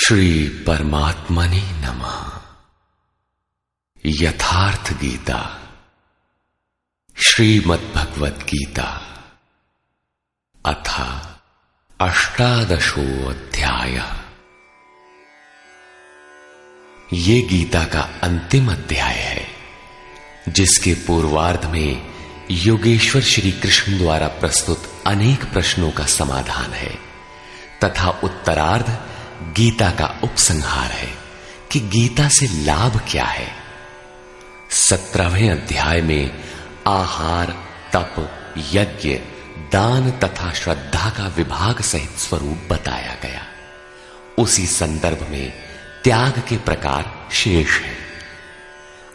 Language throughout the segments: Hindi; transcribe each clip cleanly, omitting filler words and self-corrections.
श्री परमात्मने नमः। यथार्थ गीता श्रीमद्भगवद गीता अथ अष्टादशो अध्याय। ये गीता का अंतिम अध्याय है, जिसके पूर्वार्ध में योगेश्वर श्री कृष्ण द्वारा प्रस्तुत अनेक प्रश्नों का समाधान है तथा उत्तरार्ध गीता का उपसंहार है कि गीता से लाभ क्या है। 17वें अध्याय में आहार, तप, यज्ञ, दान तथा श्रद्धा का विभाग सहित स्वरूप बताया गया। उसी संदर्भ में त्याग के प्रकार शेष है।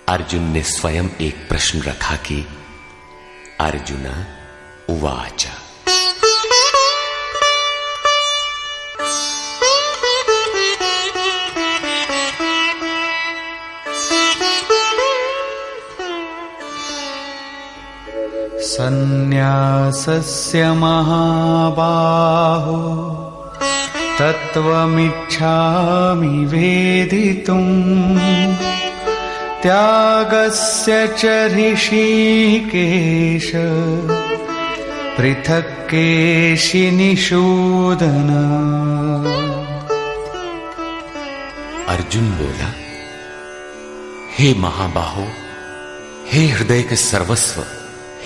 अर्जुन ने स्वयं एक प्रश्न रखा कि अर्जुन उवाच सन्न्यासस्य महाबाहो तत्त्वमिच्छामि वेदितुम् त्यागस्य च ऋषिकेश पृथक् केशिनिषूदन। अर्जुन बोला, हे महाबाहो, हे हृदय के सर्वस्व,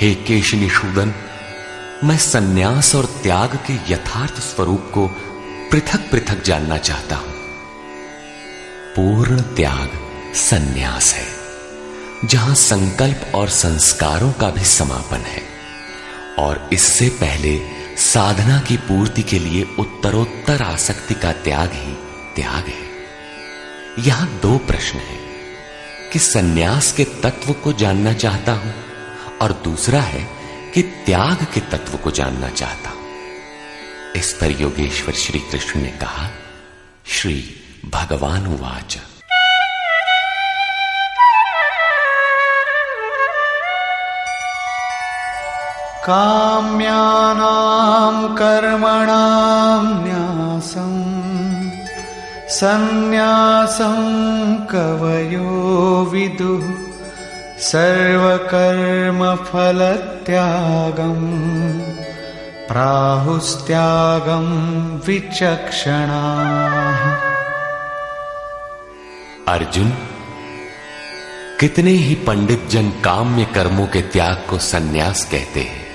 हे केशनिषूदन, मैं सन्यास और त्याग के यथार्थ स्वरूप को पृथक पृथक जानना चाहता हूं। पूर्ण त्याग सन्यास है, जहां संकल्प और संस्कारों का भी समापन है, और इससे पहले साधना की पूर्ति के लिए उत्तरोत्तर आसक्ति का त्याग ही त्याग है। यहां दो प्रश्न हैं कि सन्यास के तत्व को जानना चाहता हूं और दूसरा है कि त्याग के तत्व को जानना चाहता हूं। इस पर योगेश्वर श्री कृष्ण ने कहा, श्री भगवान उवाच काम्यानां कर्मणां न्यासं सन्न्यासं कवयो विदुः सर्वकर्मफलत्यागं प्राहुस्त्यागं विचक्षणाः। अर्जुन, कितने ही पंडित जन काम्य कर्मों के त्याग को सन्यास कहते हैं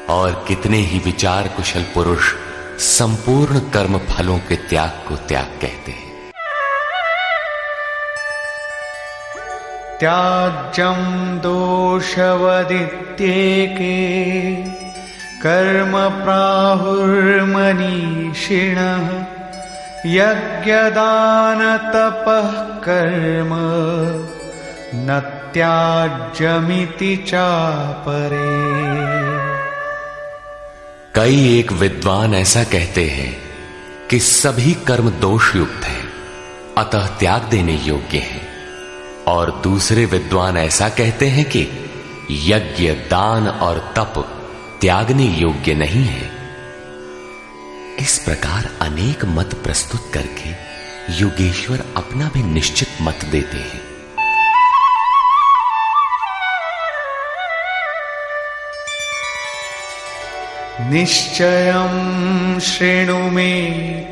और कितने ही विचार कुशल पुरुष संपूर्ण कर्म फलों के त्याग को त्याग कहते हैं। त्याज्यं दोषवदित्येके कर्म प्राहुर्मनीषिणः यज्ञदानतपः कर्म न त्याज्यमिति चापरे। कई एक विद्वान ऐसा कहते हैं कि सभी कर्म दोषयुक्त हैं, अतः त्याग देने योग्य हैं, और दूसरे विद्वान ऐसा कहते हैं कि यज्ञ, दान और तप त्यागने योग्य नहीं है। इस प्रकार अनेक मत प्रस्तुत करके योगेश्वर अपना भी निश्चित मत देते हैं। निश्चयं शृणु मे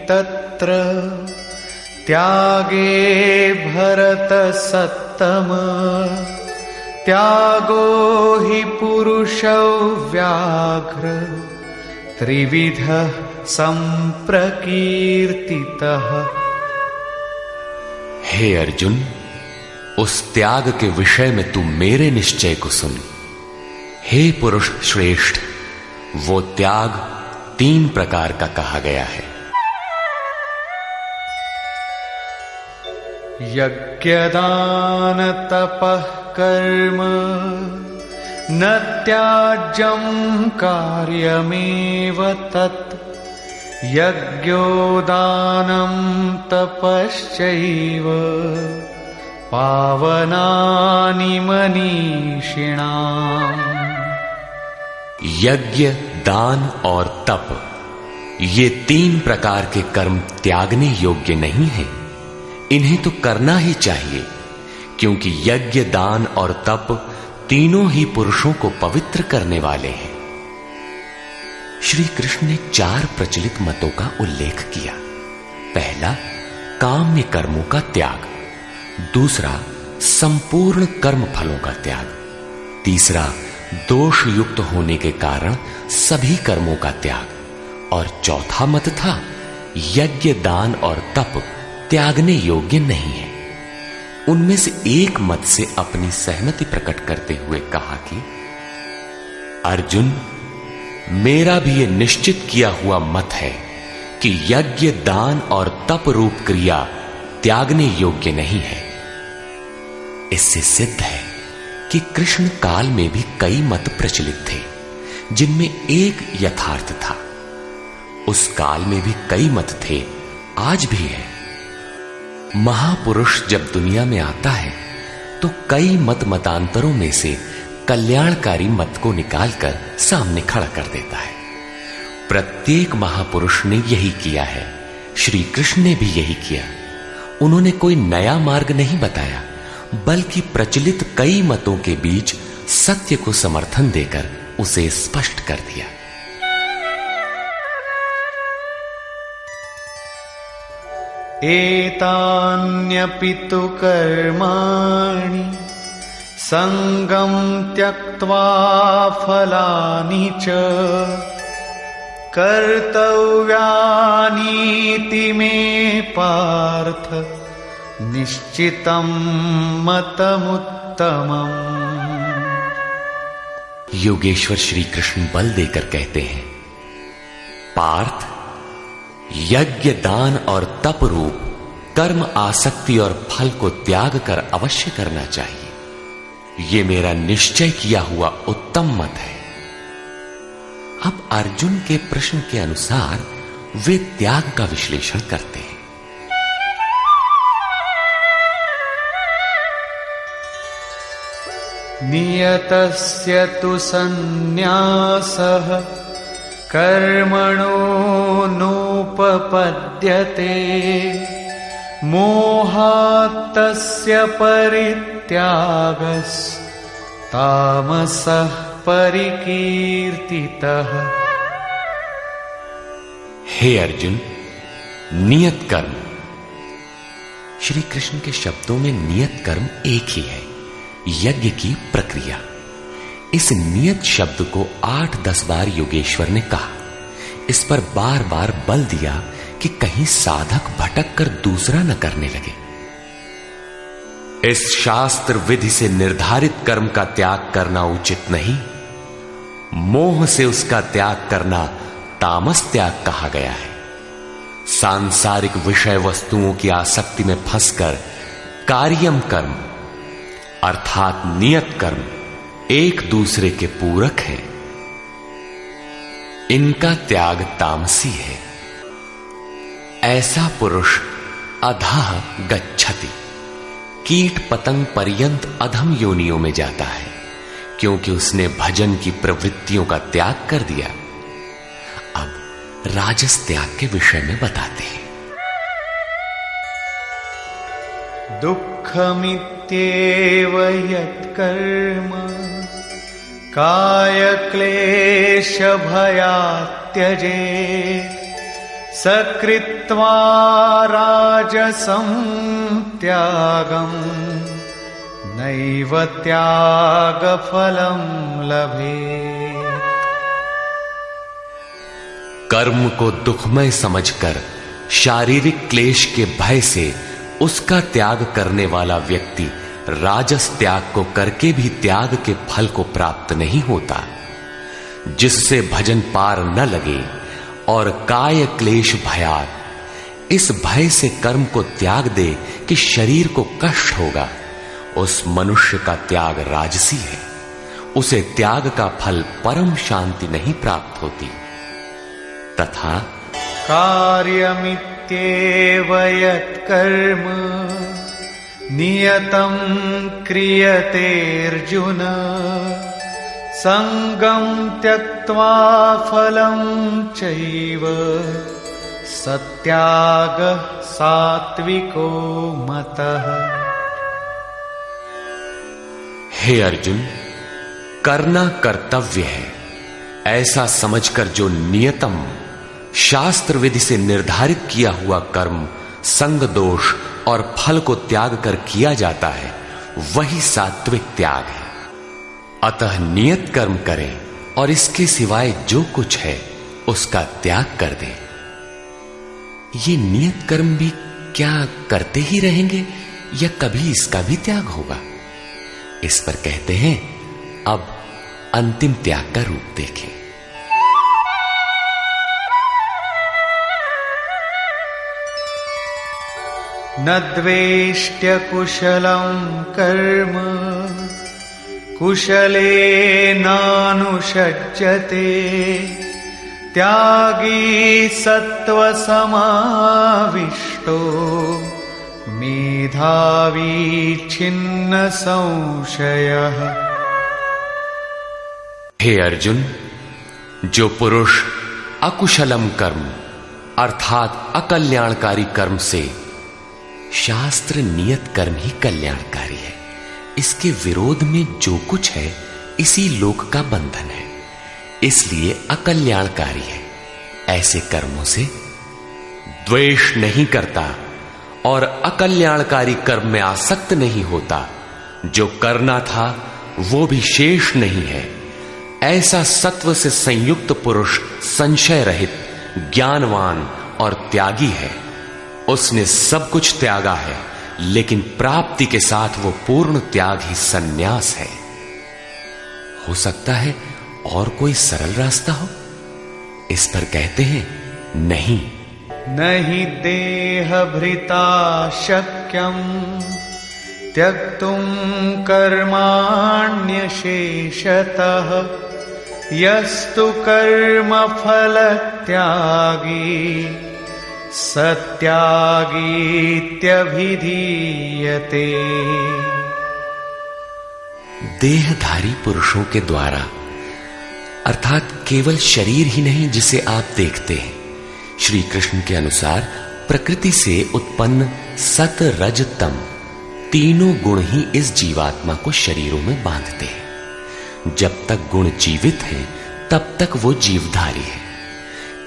तत्र त्यागे भरतसत्तम त्यागो हि पुरुषौ व्याघ्र त्रिविधः संप्रकीर्तितः। हे अर्जुन, उस त्याग के विषय में तू मेरे निश्चय को सुन। हे पुरुष श्रेष्ठ, वो त्याग 3 प्रकार का कहा गया है। यज्ञदान तपः कर्म न त्याज्यं कार्यमेव तत् यज्ञो दानं तपश्चैव पावनानि मनीषिणाम्। यज्ञ, दान और तप ये 3 प्रकार के कर्म त्यागने योग्य नहीं हैं। इन्हें तो करना ही चाहिए, क्योंकि यज्ञ, दान और तप तीनों ही पुरुषों को पवित्र करने वाले हैं। श्री कृष्ण ने 4 प्रचलित मतों का उल्लेख किया। पहला, काम्य कर्मों का त्याग। दूसरा, संपूर्ण कर्म फलों का त्याग। तीसरा, दोष युक्त होने के कारण सभी कर्मों का त्याग। और चौथा मत था, यज्ञ, दान और तप त्यागने योग्य नहीं है। उनमें से एक मत से अपनी सहमति प्रकट करते हुए कहा कि अर्जुन, मेरा भी यह निश्चित किया हुआ मत है कि यज्ञ, दान और तप रूप क्रिया त्यागने योग्य नहीं है। इससे सिद्ध है कि कृष्ण काल में भी कई मत प्रचलित थे, जिनमें एक यथार्थ था। उस काल में भी कई मत थे, आज भी है। महापुरुष जब दुनिया में आता है तो कई मतांतरों में से कल्याणकारी मत को निकालकर सामने खड़ा कर देता है। प्रत्येक महापुरुष ने यही किया है। श्री कृष्ण ने भी यही किया। उन्होंने कोई नया मार्ग नहीं बताया, बल्कि प्रचलित कई मतों के बीच सत्य को समर्थन देकर उसे स्पष्ट कर दिया। एतान्यपि तु कर्माणि संगं त्यक्त्वा फलानि च कर्तव्यानीति मे पार्थ निश्चितं मतमुत्तमम्। योगेश्वर श्री कृष्ण बल देकर कहते हैं, पार्थ, यज्ञ, दान और तप रूप कर्म आसक्ति और फल को त्याग कर अवश्य करना चाहिए। यह मेरा निश्चय किया हुआ उत्तम मत है। अब अर्जुन के प्रश्न के अनुसार वे त्याग का विश्लेषण करते हैं। नियतस्य तु सन्न्यासः कर्मणो नोपपद्यते मोहात्तस्य परित्यागस्तामसः परिकीर्तितः। हे अर्जुन, नियत कर्म। श्री कृष्ण के शब्दों में नियत कर्म एक ही है, यज्ञ की प्रक्रिया। इस नियत शब्द को 8-10 बार योगेश्वर ने कहा। इस पर बार बार बल दिया कि कहीं साधक भटक कर दूसरा न करने लगे। इस शास्त्र विधि से निर्धारित कर्म का त्याग करना उचित नहीं। मोह से उसका त्याग करना तामस त्याग कहा गया है। सांसारिक विषय वस्तुओं की आसक्ति में फंसकर कार्यम कर्म अर्थात नियत कर्म एक दूसरे के पूरक हैं। इनका त्याग तामसी है। ऐसा पुरुष अधः गच्छति, कीट पतंग पर्यंत अधम योनियों में जाता है, क्योंकि उसने भजन की प्रवृत्तियों का त्याग कर दिया। अब राजस त्याग के विषय में बताते हैं। दुःखमित्येव यत्कर्म कायक्लेशभयात् त्यजेत् सकृत्वा राजसं त्यागं नैव त्यागफलं लभेत्। कर्म को दुखमय समझकर शारीरिक क्लेश के भय से उसका त्याग करने वाला व्यक्ति राजस त्याग को करके भी त्याग के फल को प्राप्त नहीं होता। जिससे भजन पार न लगे और काय क्लेश भयात, इस भय से कर्म को त्याग दे कि शरीर को कष्ट होगा, उस मनुष्य का त्याग राजसी है। उसे त्याग का फल परम शांति नहीं प्राप्त होती। तथा कार्यमित्येव यत्कर्म नियतं क्रियते अर्जुन संगं त्यक्त्वा फलं चैव सत्यागः सात्विको मतः। हे अर्जुन, करना कर्तव्य है ऐसा समझकर जो नियतम शास्त्र विधि से निर्धारित किया हुआ कर्म संग दोष और फल को त्याग कर किया जाता है, वही सात्विक त्याग है। अतः नियत कर्म करें और इसके सिवाय जो कुछ है उसका त्याग कर दें। ये नियत कर्म भी क्या करते ही रहेंगे या कभी इसका भी त्याग होगा? इस पर कहते हैं, अब अंतिम त्याग का रूप देखें। न द्वेष्ट्य कुशलं कर्म कुशलेनानुषज्यते त्यागी सत्त्वसमाविष्टो मेधावी छिन्न संशयः। हे अर्जुन, जो पुरुष अकुशलम कर्म अर्थात अकल्याणकारी कर्म से, शास्त्र नियत कर्म ही कल्याणकारी है, इसके विरोध में जो कुछ है इसी लोक का बंधन है, इसलिए अकल्याणकारी है, ऐसे कर्मों से द्वेष नहीं करता और अकल्याणकारी कर्म में आसक्त नहीं होता। जो करना था वो भी शेष नहीं है, ऐसा सत्व से संयुक्त पुरुष संशय रहित, ज्ञानवान और त्यागी है। उसने सब कुछ त्यागा है, लेकिन प्राप्ति के साथ वो पूर्ण त्याग ही सन्यास है। हो सकता है और कोई सरल रास्ता हो? इस पर कहते हैं, नहीं। नहि देहभृता शक्यं त्यक्तुं कर्माण्यशेषतः यस्तु कर्मफलत्यागी सत्यागीत्यभिधीयते। देहधारी पुरुषों के द्वारा अर्थात केवल शरीर ही नहीं जिसे आप देखते हैं, श्री कृष्ण के अनुसार प्रकृति से उत्पन्न सत रज तम तीनों गुण ही इस जीवात्मा को शरीरों में बांधते हैं। जब तक गुण जीवित हैं तब तक वो जीवधारी है,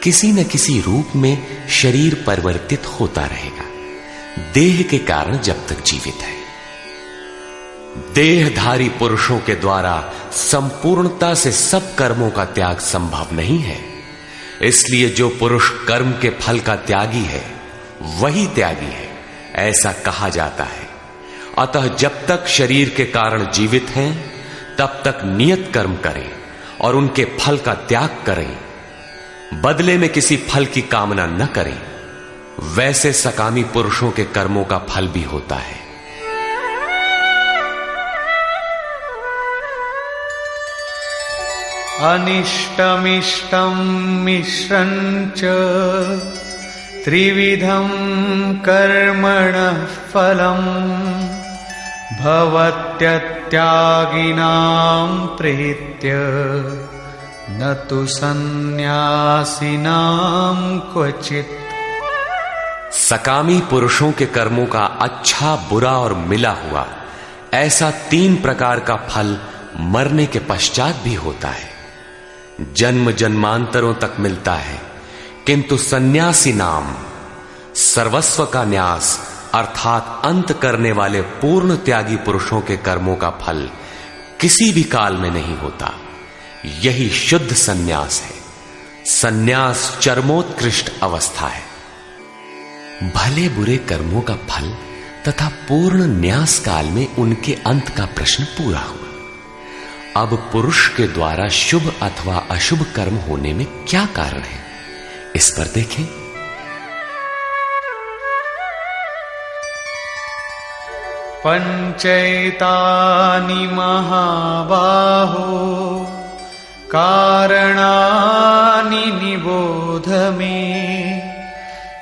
किसी न किसी रूप में शरीर परिवर्तित होता रहेगा, देह के कारण जब तक जीवित है। देहधारी पुरुषों के द्वारा संपूर्णता से सब कर्मों का त्याग संभव नहीं है, इसलिए जो पुरुष कर्म के फल का त्यागी है वही त्यागी है, ऐसा कहा जाता है। अतः जब तक शरीर के कारण जीवित हैं तब तक नियत कर्म करें और उनके फल का त्याग करें, बदले में किसी फल की कामना न करें। वैसे सकामी पुरुषों के कर्मों का फल भी होता है। अनिष्टमिष्टं मिश्रञ्च त्रिविधं कर्मणः फलम् भवत्यत्यागिनां प्रीत्य न तु सन्न्यासिनां क्वचित्। सकामी पुरुषों के कर्मों का अच्छा, बुरा और मिला हुआ ऐसा 3 प्रकार का फल मरने के पश्चात भी होता है, जन्म जन्मांतरों तक मिलता है। किंतु सन्यासी नाम सर्वस्व का न्यास अर्थात अंत करने वाले पूर्ण त्यागी पुरुषों के कर्मों का फल किसी भी काल में नहीं होता। यही शुद्ध सन्यास है। सन्यास चरमोत्कृष्ट अवस्था है। भले बुरे कर्मों का फल तथा पूर्ण न्यास काल में उनके अंत का प्रश्न पूरा हुआ। अब पुरुष के द्वारा शुभ अथवा अशुभ कर्म होने में क्या कारण है, इस पर देखें। पंचैतानि महाबाहो कारणानि निबोध मे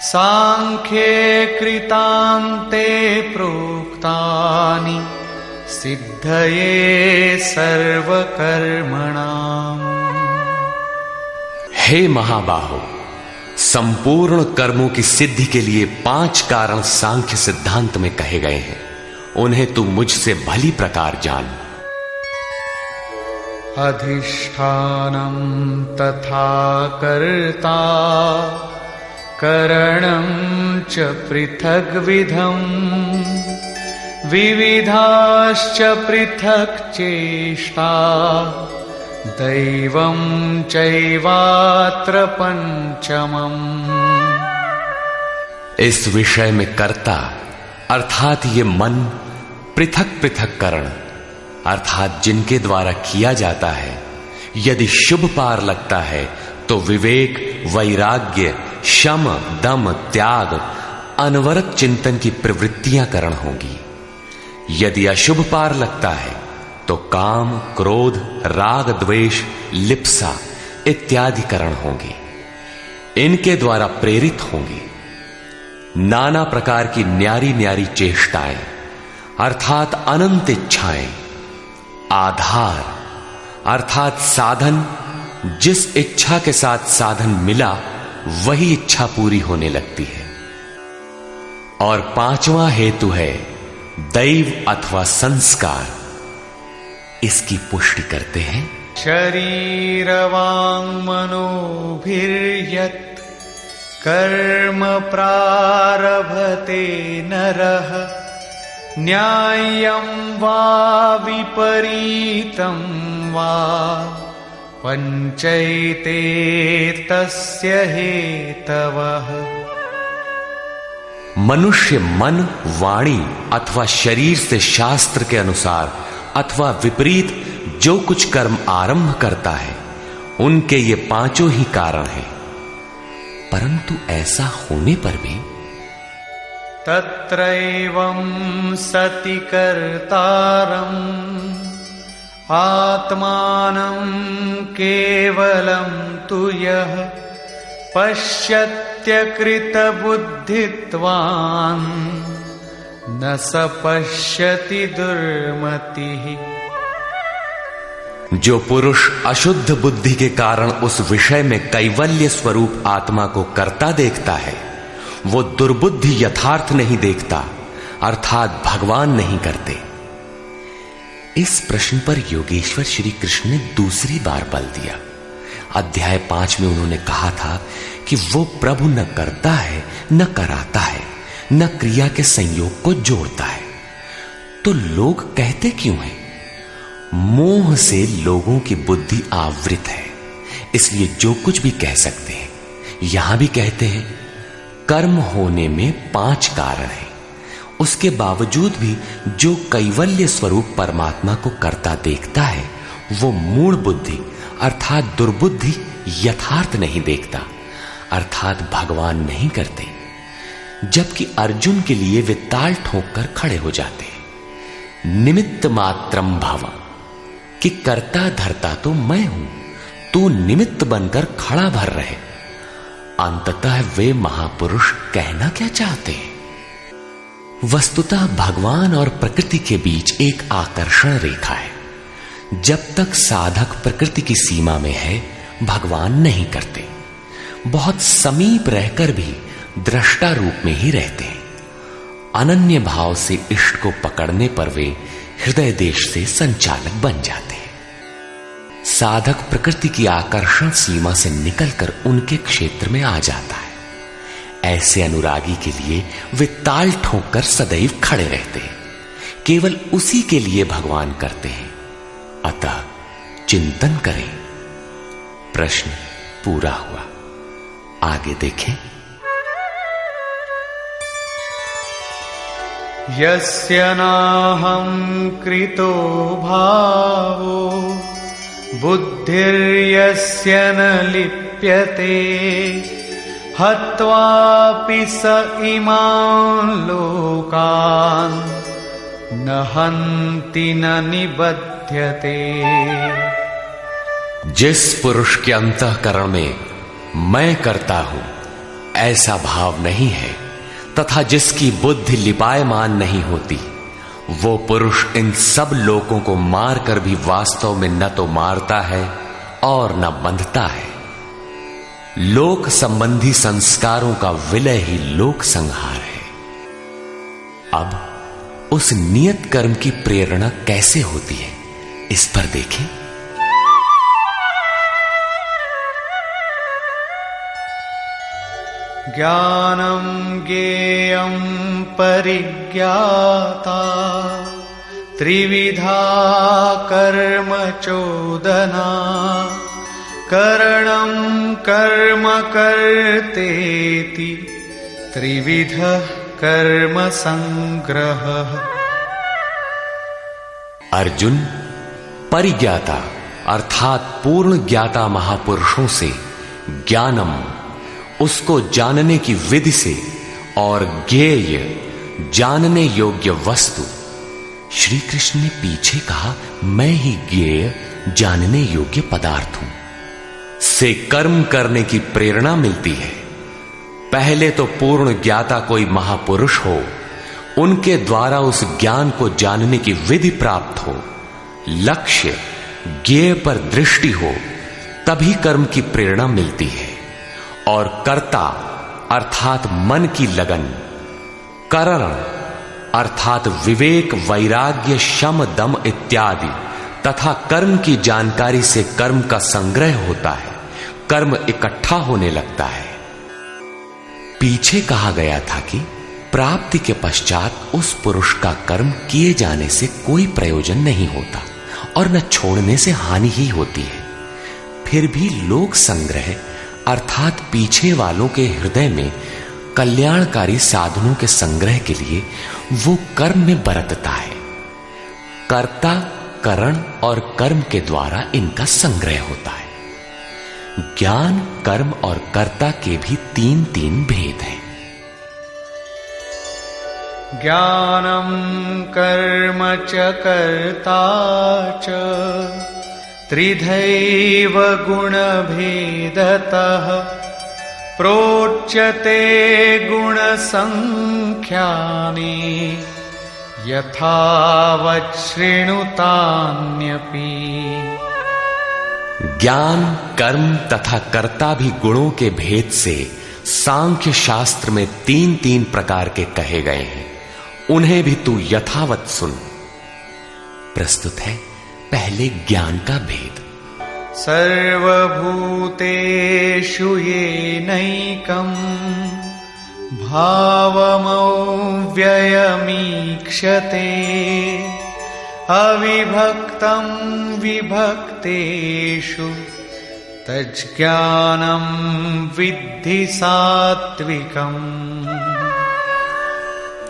सांख्ये कृतान्ते प्रोक्तानि सिद्धये सर्वकर्मणाम्। हे महाबाहो, संपूर्ण कर्मों की सिद्धि के लिए 5 कारण सांख्य सिद्धांत में कहे गए हैं। उन्हें तू मुझसे भली प्रकार जान। अधिष्ठानं तथा कर्ता करणं च पृथग्विधम् विविधाश्च पृथक् चेष्टा दैवं चैवात्र पंचमम्। इस विषय में कर्ता अर्थात ये मन, पृथक पृथक करण अर्थात जिनके द्वारा किया जाता है, यदि शुभ पार लगता है तो विवेक, वैराग्य, शम, दम, त्याग, अनवरत चिंतन की प्रवृत्तियां करण होंगी। यदि अशुभ पार लगता है तो काम, क्रोध, राग, द्वेष, लिप्सा इत्यादि करण होंगे। इनके द्वारा प्रेरित होंगे नाना प्रकार की न्यारी न्यारी चेष्टाएं अर्थात अनंत इच्छाएं। आधार अर्थात साधन, जिस इच्छा के साथ साधन मिला वही इच्छा पूरी होने लगती है। और 5वां हेतु है दैव अथवा संस्कार। इसकी पुष्टि करते हैं। शरीर वांग मनोभिर्यत् कर्म प्रारभते नरः न्याय्यं वा विपरीतं वा पंचैते तस्य हेतवः। मनुष्य मन, वाणी अथवा शरीर से शास्त्र के अनुसार अथवा विपरीत जो कुछ कर्म आरंभ करता है, उनके ये 5 ही कारण हैं। परंतु ऐसा होने पर भी तत्रैवं सति कर्तारम् आत्मानं केवलं तु यः पश्यत्यकृतबुद्धित्वान् न स पश्यति दुर्मतिः। जो पुरुष अशुद्ध बुद्धि के कारण उस विषय में कैवल्य स्वरूप आत्मा को कर्ता देखता है, वो दुर्बुद्धि यथार्थ नहीं देखता अर्थात भगवान नहीं करते। इस प्रश्न पर योगेश्वर श्री कृष्ण ने दूसरी बार बल दिया। अध्याय 5 में उन्होंने कहा था कि वो प्रभु न करता है, न कराता है, न क्रिया के संयोग को जोड़ता है। तो लोग कहते क्यों हैं? मोह से लोगों की बुद्धि आवृत है, इसलिए जो कुछ भी कह सकते हैं। यहां भी कहते हैं कर्म होने में 5 कारण हैं। उसके बावजूद भी जो कैवल्य स्वरूप परमात्मा को करता देखता है, वो मूढ़ बुद्धि अर्थात दुर्बुद्धि यथार्थ नहीं देखता अर्थात भगवान नहीं करते। जबकि अर्जुन के लिए वे ताल ठोक कर खड़े हो जाते हैं। निमित्त मात्रम भव, कि करता धरता तो मैं हूं, तू निमित्त बनकर खड़ा भर रहे। अंततः वे महापुरुष कहना क्या चाहते हैं? वस्तुतः भगवान और प्रकृति के बीच एक आकर्षण रेखा है। जब तक साधक प्रकृति की सीमा में है, भगवान नहीं करते। बहुत समीप रहकर भी दृष्टा रूप में ही रहते हैं। अनन्य भाव से इष्ट को पकड़ने पर वे हृदय देश से संचालक बन जाते हैं। साधक प्रकृति की आकर्षण सीमा से निकलकर उनके क्षेत्र में आ जाता है। ऐसे अनुरागी के लिए वे ताल ठोक कर सदैव खड़े रहते हैं। केवल उसी के लिए भगवान करते हैं। अतः चिंतन करें। प्रश्न पूरा हुआ। आगे देखें। यस्य नाहं कृतो भावो बुद्धिर्यस्य न लिप्यते हत्वापि स इमान् लोकान् न हन्ति न निबध्यते। जिस पुरुष के अंतःकरण में मैं करता हूं ऐसा भाव नहीं है तथा जिसकी बुद्धि लिपायमान नहीं होती, वो पुरुष इन सब लोकों को मारकर भी वास्तव में न तो मारता है और न बंधता है। लोक संबंधी संस्कारों का विलय ही लोक संहार है। अब उस नियत कर्म की प्रेरणा कैसे होती है, इस पर देखें। ज्ञानम ज्ञेयं परिज्ञाता त्रिविधा कर्म चोदना करणं कर्म कर्तेति त्रिविधः कर्म संग्रहः। अर्जुन, परिज्ञाता अर्थात पूर्ण ज्ञाता महापुरुषों से ज्ञानम, उसको जानने की विधि से, और ज्ञेय जानने योग्य वस्तु। श्री कृष्ण ने पीछे कहा, मैं ही ज्ञेय जानने योग्य पदार्थ हूं, से कर्म करने की प्रेरणा मिलती है। पहले तो पूर्ण ज्ञाता कोई महापुरुष हो, उनके द्वारा उस ज्ञान को जानने की विधि प्राप्त हो, लक्ष्य ज्ञेय पर दृष्टि हो, तभी कर्म की प्रेरणा मिलती है। और कर्ता अर्थात मन की लगन, करण अर्थात विवेक, वैराग्य, शम, दम इत्यादि तथा कर्म की जानकारी से कर्म का संग्रह होता है, कर्म इकट्ठा होने लगता है। पीछे कहा गया था कि प्राप्ति के पश्चात उस पुरुष का कर्म किए जाने से कोई प्रयोजन नहीं होता और न छोड़ने से हानि ही होती है। फिर भी लोक संग्रह अर्थात पीछे वालों के हृदय में कल्याणकारी साधनों के संग्रह के लिए वो कर्म में बरतता है। कर्ता, करण और कर्म के द्वारा इनका संग्रह होता है। ज्ञान, कर्म और कर्ता के भी तीन तीन भेद हैं। ज्ञानम कर्म च कर्ता च त्रिधैव गुणभेदतः प्रोच्यते गुणसंख्यानि यथावत् शृणुतान्यपि। ज्ञान, कर्म तथा कर्ता भी गुणों के भेद से सांख्य शास्त्र में तीन तीन प्रकार के कहे गए हैं, उन्हें भी तू यथावत सुन। प्रस्तुत है पहले ज्ञान का भेद। सर्वभूतेषु येनैकम् भावमव्ययमीक्षते अविभक्तं विभक्तेषु तज्ज्ञानं विद्धि सात्विकम्।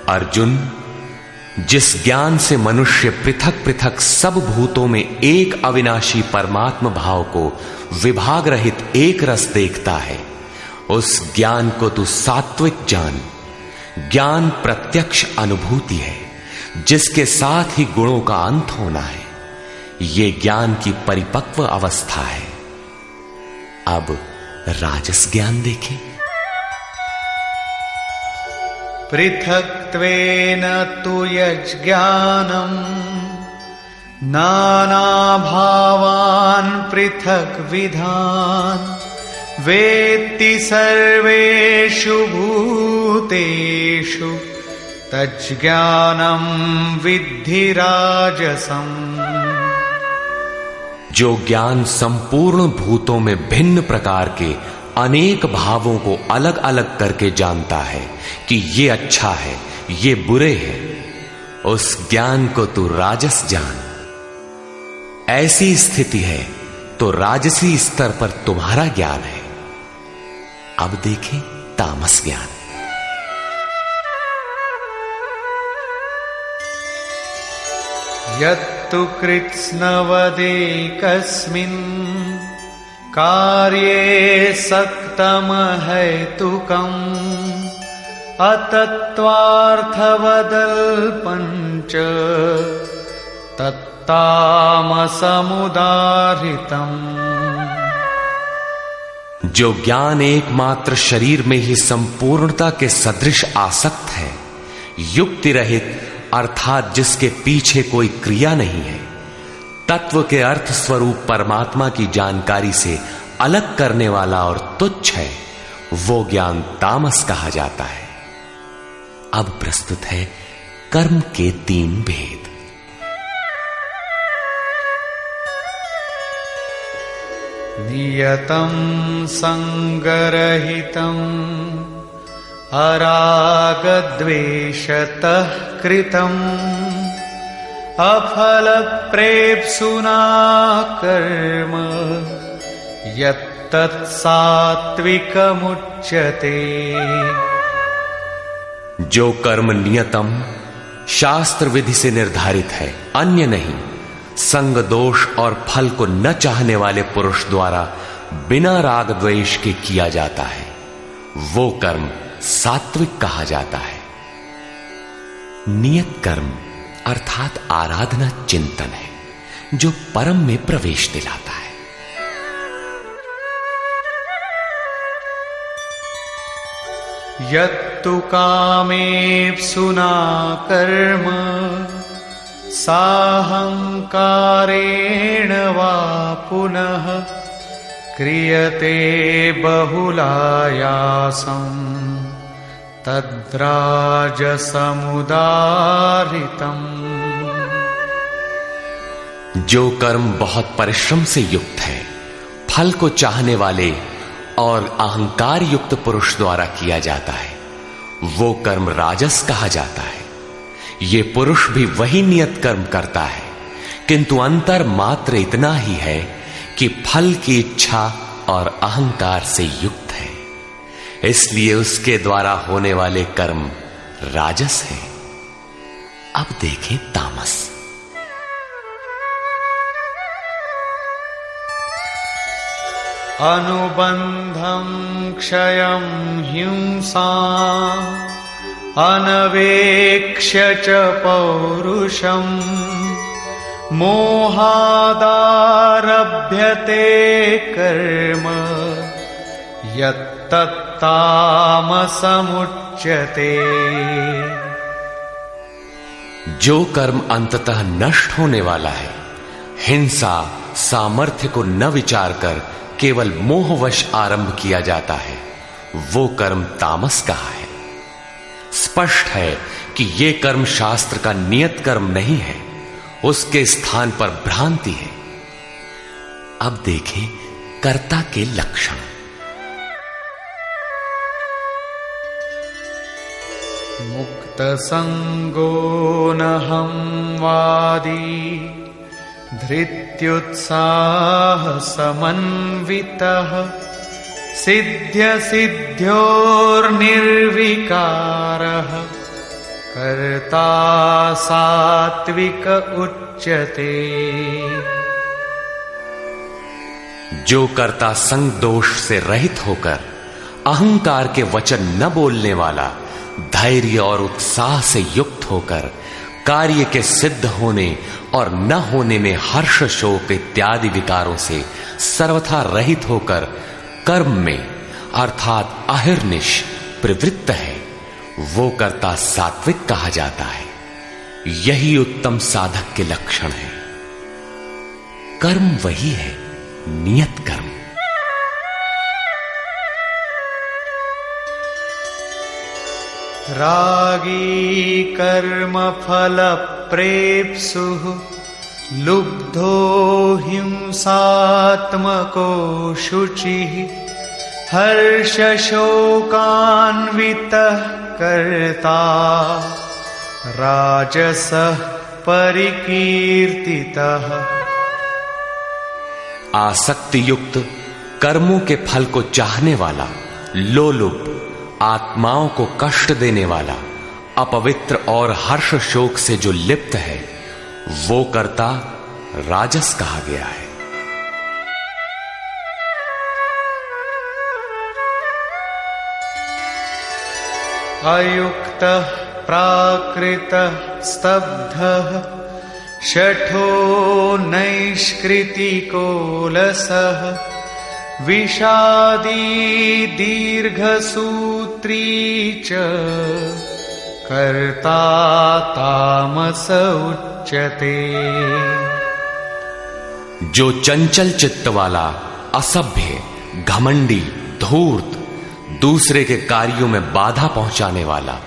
अर्जुन, जिस ज्ञान से मनुष्य पृथक पृथक सब भूतों में एक अविनाशी परमात्म भाव को विभाग रहित एक रस देखता है, उस ज्ञान को तू सात्विक जान। ज्ञान प्रत्यक्ष अनुभूति है, जिसके साथ ही गुणों का अंत होना है। ये ज्ञान की परिपक्व अवस्था है। अब राजस ज्ञान देखें। पृथक्त्वेन तु यज्ज्ञानम् नानाभावान् पृथक्विधान् वेत्ति सर्वेषु भूतेषु तज्ज्ञानं विद्धि राजसम्। जो ज्ञान संपूर्ण भूतों में भिन्न प्रकार के अनेक भावों को अलग अलग करके जानता है कि ये अच्छा है, ये बुरे हैं, उस ज्ञान को तू राजस जान। ऐसी स्थिति है तो राजसी स्तर पर तुम्हारा ज्ञान है। अब देखें तामस ज्ञान। यत्तु कृत्स्नवदेकस्मिन् कार्ये सक्तमहैतुकम् अतत्त्वार्थवदल्पञ्च तत्तामसमुदाहृतम्। जो ज्ञान एकमात्र शरीर में ही संपूर्णता के सदृश आसक्त है, युक्ति रहित अर्थात जिसके पीछे कोई क्रिया नहीं है, तत्व के अर्थ स्वरूप परमात्मा की जानकारी से अलग करने वाला और तुच्छ है, वो ज्ञान तामस कहा जाता है। अब प्रस्तुत है कर्म के 3 भेद। नियतं संगरहितं अरागद्वेषतः कृतं अफलप्रेप्सुना कर्म यत्तत्सात्विकमुच्यते। जो कर्म नियतम शास्त्र विधि से निर्धारित है, अन्य नहीं, संग दोष और फल को न चाहने वाले पुरुष द्वारा बिना राग द्वेष के किया जाता है, वो कर्म सात्विक कहा जाता है। नियत कर्म अर्थात आराधना चिंतन है, जो परम में प्रवेश दिलाता है। यत्तु कामेप्सुना कर्म साहंकारेण वा पुनः क्रियते बहुलायासं तद्राजसमुदारितम्। जो कर्म बहुत परिश्रम से युक्त है, फल को चाहने वाले और अहंकार युक्त पुरुष द्वारा किया जाता है, वो कर्म राजस कहा जाता है। ये पुरुष भी वही नियत कर्म करता है, किंतु अंतर मात्र इतना ही है कि फल की इच्छा और अहंकार से युक्त है, इसलिए उसके द्वारा होने वाले कर्म राजस है। अब देखें तामस। अनुबंधं क्षयं हिंसा अनवेक्ष्य च पौरुषं मोहादारभ्यते कर्म यत्तत्तामसमुच्यते। जो कर्म अंततः नष्ट होने वाला है, हिंसा सामर्थ्य को न विचार कर केवल मोहवश आरंभ किया जाता है, वो कर्म तामस कहा है। स्पष्ट है कि ये कर्म शास्त्र का नियत कर्म नहीं है, उसके स्थान पर भ्रांति है। अब देखें कर्ता के लक्षण। मुक्त संगो नहं वादी धृत्युत्साह समन्वितः सिद्ध्य सिद्ध्योर्निर्विकारः कर्ता सात्विक उच्यते। जो कर्ता संग दोष से रहित होकर अहंकार के वचन न बोलने वाला, धैर्य और उत्साह से युक्त होकर कार्य के सिद्ध होने और न होने में हर्ष शोक इत्यादि विकारों से सर्वथा रहित होकर कर्म में अर्थात अहिर्निश प्रवृत्त है, वो कर्ता सात्विक कहा जाता है। यही उत्तम साधक के लक्षण है। कर्म वही है, नियत कर्म। रागी कर्म फल प्रेप्सुः लुब्धो हिंसात्मको शुचिः हर्ष शोकान्वितः कर्ता राजसः परिकीर्तितः। आसक्ति युक्त कर्मों के फल को चाहने वाला, लोलुप, आत्माओं को कष्ट देने वाला, अपवित्र और हर्ष शोक से जो लिप्त है, वो कर्ता राजस कहा गया है। अयुक्तः प्राकृतः स्तब्धः शठो नैष्कृतिको लसः विषादी दीर्घसूत्री च कर्ता तामस उच्यते। जो चंचल चित्त वाला, असभ्य, घमंडी, धूर्त, दूसरे के कार्यों में बाधा पहुंचाने वाला,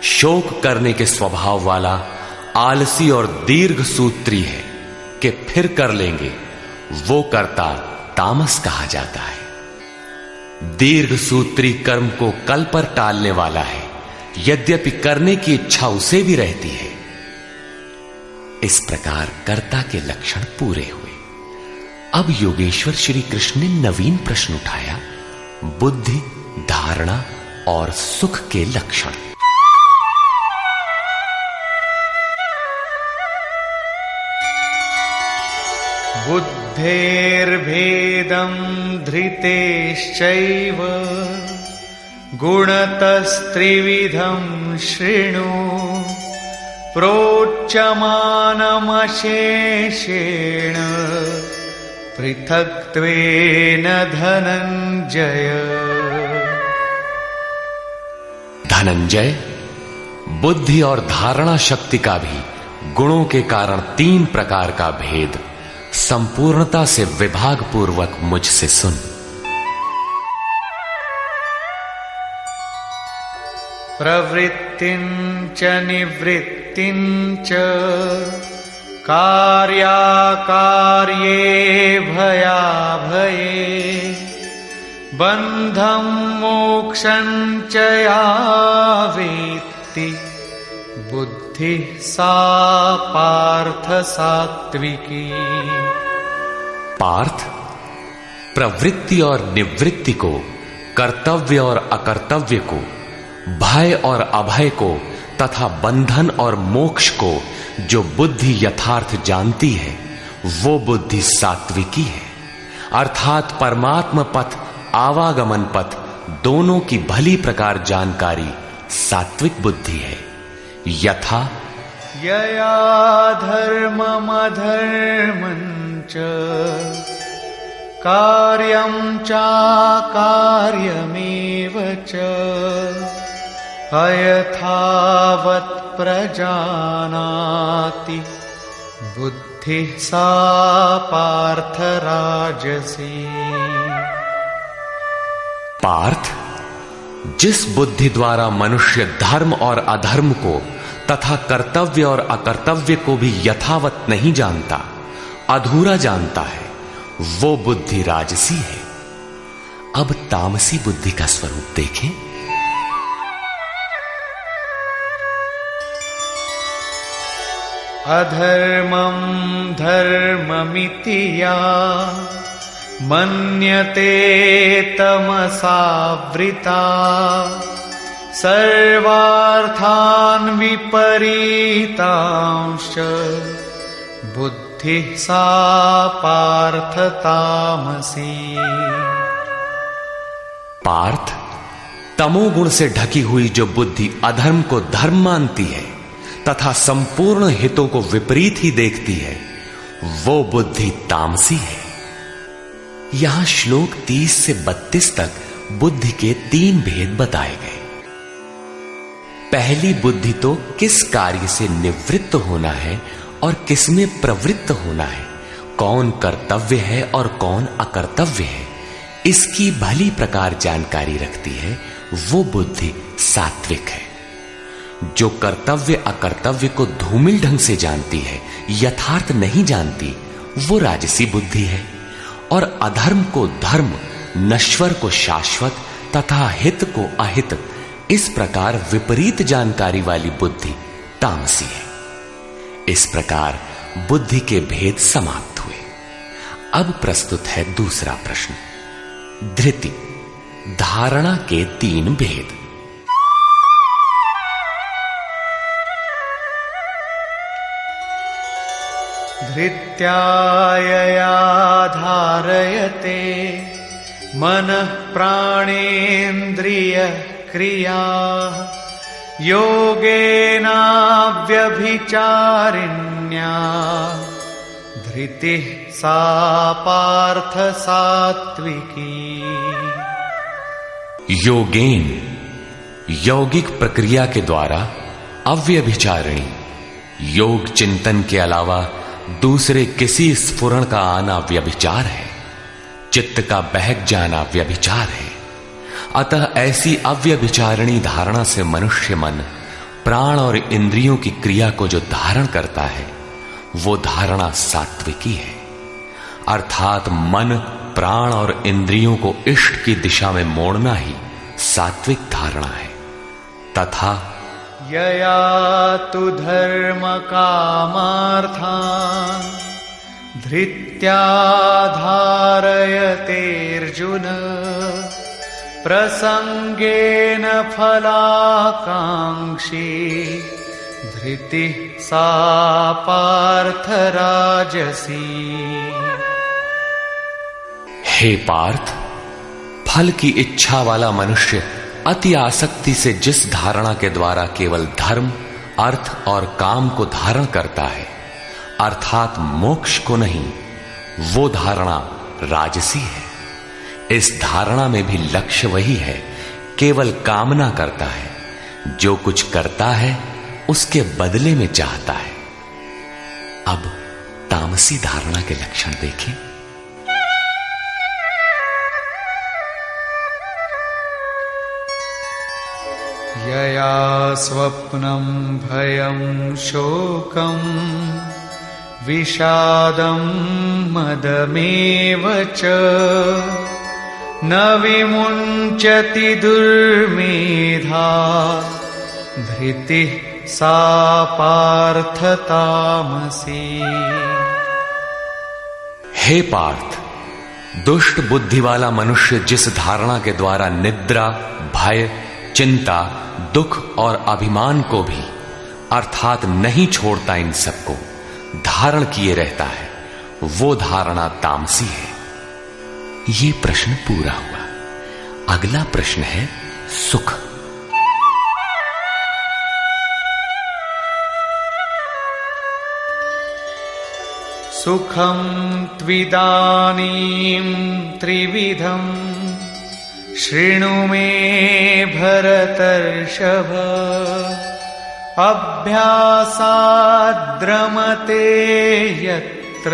शोक करने के स्वभाव वाला, आलसी और दीर्घ सूत्री है कि फिर कर लेंगे, वो कर्ता तामस कहा जाता है। दीर्घ सूत्री कर्म को कल पर टालने वाला है, यद्यपि करने की इच्छा उसे भी रहती है। इस प्रकार कर्ता के लक्षण पूरे हुए। अब योगेश्वर श्री कृष्ण ने नवीन प्रश्न उठाया, बुद्धि, धारणा और सुख के लक्षण। बुद्धेर्भेदं धृतेश्चैव गुणतस्त्रिविधं शृणु प्रोच्यमानमशेषेण पृथक्त्वेन धनंजय। धनंजय, बुद्धि और धारणा शक्ति का भी गुणों के कारण 3 प्रकार का भेद संपूर्णता से विभाग पूर्वक मुझसे सुन। प्रवृत्तिं च निवृत्तिं च कार्याकार्ये भयाभये बंधं मोक्षं च या वेत्ति बुद्धि सा पार्थ सात्विकी। पार्थ, प्रवृत्ति और निवृत्ति को, कर्तव्य और अकर्तव्य को, भय और अभय को तथा बंधन और मोक्ष को जो बुद्धि यथार्थ जानती है, वो बुद्धि सात्विकी है। अर्थात परमात्म पथ, आवागमन पथ दोनों की भली प्रकार जानकारी सात्विक बुद्धि है। यथा यया धर्ममधर्मं च कार्यं चाकार्यमेव च अयथावत् प्रजानाति बुद्धि सा पार्थ राजसी। पार्थ, जिस बुद्धि द्वारा मनुष्य धर्म और अधर्म को तथा कर्तव्य और अकर्तव्य को भी यथावत नहीं जानता, अधूरा जानता है, वो बुद्धि राजसी है। अब तामसी बुद्धि का स्वरूप देखें। अधर्मं धर्ममिति या मन्यते तमसावृता सर्वार्थान् विपरीतांश्च बुद्धि सा पार्थ तामसी। पार्थ, तमोगुण से ढकी हुई जो बुद्धि अधर्म को धर्म मानती है तथा संपूर्ण हितों को विपरीत ही देखती है, वो बुद्धि तामसी है। यहां श्लोक 30 से 32 तक बुद्धि के 3 भेद बताए गए। पहली बुद्धि तो किस कार्य से निवृत्त होना है और किस में प्रवृत्त होना है, कौन कर्तव्य है और कौन अकर्तव्य है, इसकी भली प्रकार जानकारी रखती है, वो बुद्धि सात्विक है। जो कर्तव्य अकर्तव्य को धूमिल ढंग से जानती है, यथार्थ नहीं जानती, वो राजसी बुद्धि है। और अधर्म को धर्म, नश्वर को शाश्वत तथा हित को अहित, इस प्रकार विपरीत जानकारी वाली बुद्धि तामसी है। इस प्रकार बुद्धि के भेद समाप्त हुए। अब प्रस्तुत है दूसरा प्रश्न, धृति, धारणा के 3 भेद। धृत्या यया धारयते मनः प्राणेन्द्रिय क्रिया योगेनाव्यभिचारिण्या धृतिः सा पार्थ सात्विकी। योगेन, यौगिक प्रक्रिया के द्वारा अव्यभिचारिणी, योग चिंतन के अलावा दूसरे किसी स्फुरण का आना व्यभिचार है। चित्त का बहक जाना व्यभिचार है। अतः ऐसी अव्यभिचारिणी धारणा से मनुष्य मन प्राण और इंद्रियों की क्रिया को जो धारण करता है वो धारणा सात्विकी है। अर्थात मन, प्राण और इंद्रियों को इष्ट की दिशा में मोड़ना ही सात्विक धारणा है। तथा यया तु धर्म कामार्थान् धृत्या धारयतेऽर्जुन प्रसंगेन फलाकांक्षी धृतिः सा पार्थ राजसी। हे पार्थ, फल की इच्छा वाला मनुष्य अति आसक्ति से जिस धारणा के द्वारा केवल धर्म, अर्थ और काम को धारण करता है, अर्थात मोक्ष को नहीं, वो धारणा राजसी है। इस धारणा में भी लक्ष्य वही है, केवल कामना करता है, जो कुछ करता है उसके बदले में चाहता है। अब तामसी धारणा के लक्षण देखें। यया स्वप्नं भयं शोकं विषादं मदमेव च न विमुञ्चति दुर्मेधा धृतिः सा पार्थ तामसी। हे पार्थ, दुष्ट बुद्धि वाला मनुष्य जिस धारणा के द्वारा निद्रा, भय, चिंता, दुख और अभिमान को भी अर्थात नहीं छोड़ता, इन सबको धारण किए रहता है, वो धारणा तामसी है। ये प्रश्न पूरा हुआ। अगला प्रश्न है सुख। सुखं त्विदानीं त्रिविधं शृणु मे भरतर्षभ अभ्यासाद्रमते यत्र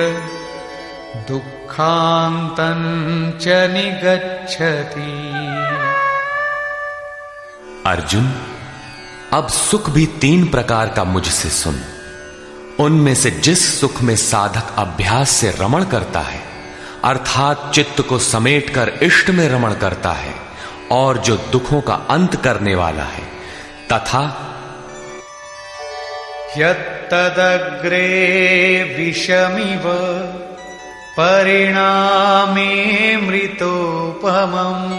दुःखान्तं च निगच्छति। अर्जुन, अब सुख भी 3 प्रकार का मुझसे सुन। उनमें से जिस सुख में साधक अभ्यास से रमण करता है, अर्थात चित्त को समेटकर इष्ट में रमण करता है, और जो दुखों का अंत करने वाला है, तथा यत्तदग्रे विषमिव परिणामे मृतोपमम्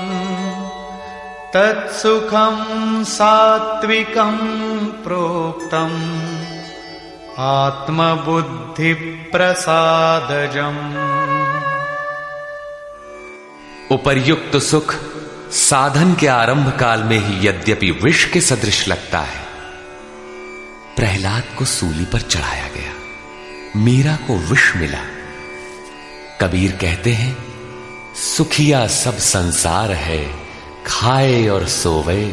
तत्सुखं सात्विकं प्रोक्तम् आत्मबुद्धि प्रसादजम्। उपर्युक्त सुख साधन के आरंभ काल में ही यद्यपि विष के सदृश लगता है, प्रहलाद को सूली पर चढ़ाया गया, मीरा को विष मिला। कबीर कहते हैं, सुखिया सब संसार है, खाए और सोवे,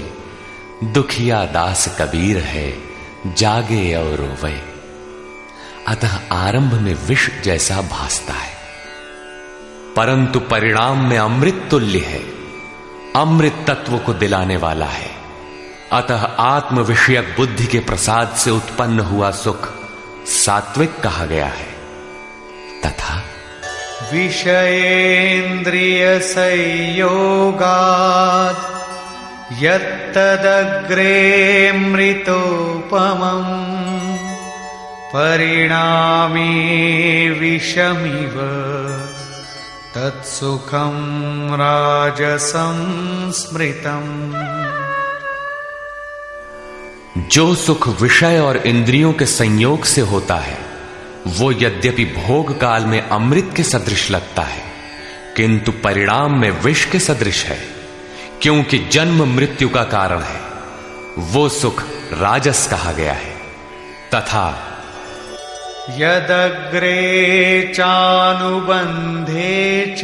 दुखिया दास कबीर है, जागे और रोवे। अतः आरंभ में विष जैसा भासता है, परंतु परिणाम में अमृत तुल्य है, अमृत तत्व को दिलाने वाला है। अतः आत्म विषयक बुद्धि के प्रसाद से उत्पन्न हुआ सुख सात्विक कहा गया है। तथा विषयेन्द्रिय संयोगात् यत्तदग्रे मृतोपमम् परिणामे विषमिव तत्सुखं राजसं स्मृतम्। जो सुख विषय और इंद्रियों के संयोग से होता है, वो यद्यपि भोग काल में अमृत के सदृश लगता है, किंतु परिणाम में विष के सदृश है, क्योंकि जन्म मृत्यु का कारण है। वो सुख राजस कहा गया है। तथा यदग्रे चानुबंधे च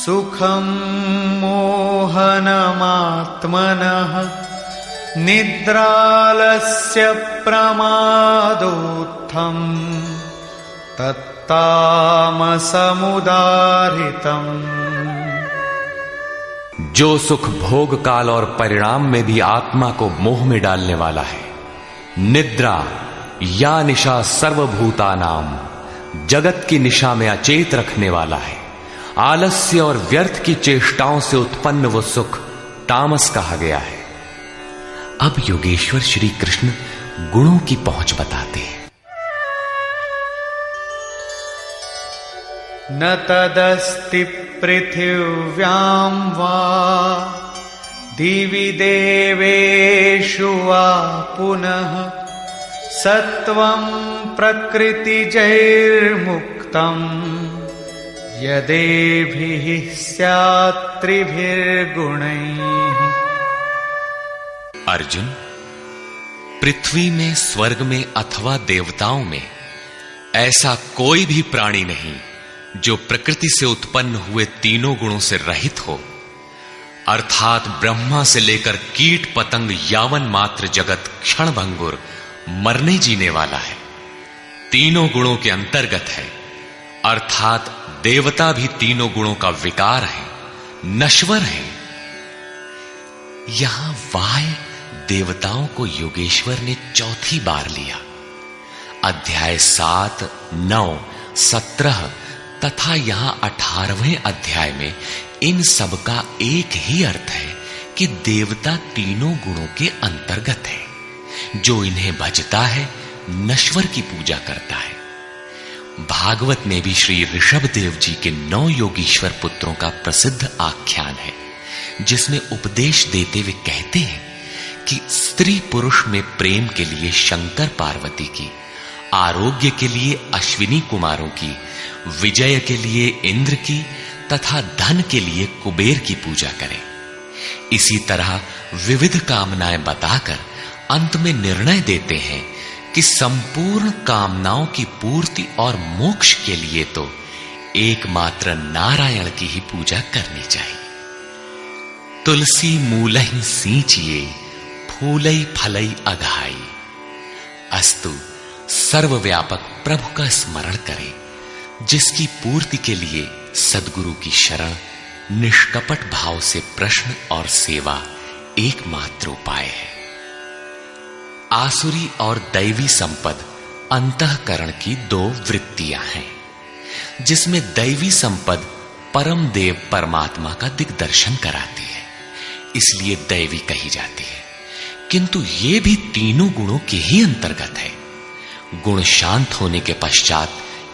सुखं मोहनमात्मनः निद्रालस्य प्रमादोत्थं तत्तामसमुदाहृतम्। जो सुख भोग काल और परिणाम में भी आत्मा को मोह में डालने वाला है, निद्रा या निशा सर्वभूतानाम, जगत की निशा में अचेत रखने वाला है। आलस्य और व्यर्थ की चेष्टाओं से उत्पन्न वो सुख तामस कहा गया है। अब योगेश्वर श्री कृष्ण गुणों की पहुंच बताते हैं। न तदस्ति पृथिव्यां वा दिवि देवेषु वा पुनः सत्वं प्रकृतिजैर्मुक्तं यदेभिः स्यात् त्रिभिर्गुणैः। अर्जुन, पृथ्वी में, स्वर्ग में अथवा देवताओं में ऐसा कोई भी प्राणी नहीं जो प्रकृति से उत्पन्न हुए तीनों गुणों से रहित हो, अर्थात ब्रह्मा से लेकर कीट पतंग यावन मात्र जगत क्षणभंगुर मरने जीने वाला है, तीनों गुणों के अंतर्गत है। अर्थात देवता भी तीनों गुणों का विकार है, नश्वर है। यहां वाय देवताओं को योगेश्वर ने चौथी बार लिया। अध्याय 7, 9, 17 तथा यहां 18वें अध्याय में इन सब का एक ही अर्थ है कि देवता तीनों गुणों के अंतर्गत है। जो इन्हें भजता है, नश्वर की पूजा करता है। भागवत में भी श्री ऋषभ देव जी के 9 योगीश्वर पुत्रों का प्रसिद्ध आख्यान है, जिसमें उपदेश देते हुए कहते हैं कि स्त्री पुरुष में प्रेम के लिए शंकर पार्वती की, आरोग्य के लिए अश्विनी कुमारों की, विजय के लिए इंद्र की तथा धन के लिए कुबेर की पूजा करें। इसी तरह विविध कामनाएं बताकर अंत में निर्णय देते हैं कि संपूर्ण कामनाओं की पूर्ति और मोक्ष के लिए तो एकमात्र नारायण की ही पूजा करनी चाहिए। तुलसी मूलहि सींचिए, फूलई फलई अघाई। अस्तु सर्वव्यापक प्रभु का स्मरण करें, जिसकी पूर्ति के लिए सद्गुरु की शरण, निष्कपट भाव से प्रश्न और सेवा एकमात्र उपाय है। आसुरी और दैवी संपद अंतःकरण की 2 वृत्तियां हैं, जिसमें दैवी संपद परम देव परमात्मा का दिग्दर्शन कराती है, इसलिए दैवी कही जाती है। किंतु ये भी तीनों गुणों के ही अंतर्गत है। गुण शांत होने के पश्चात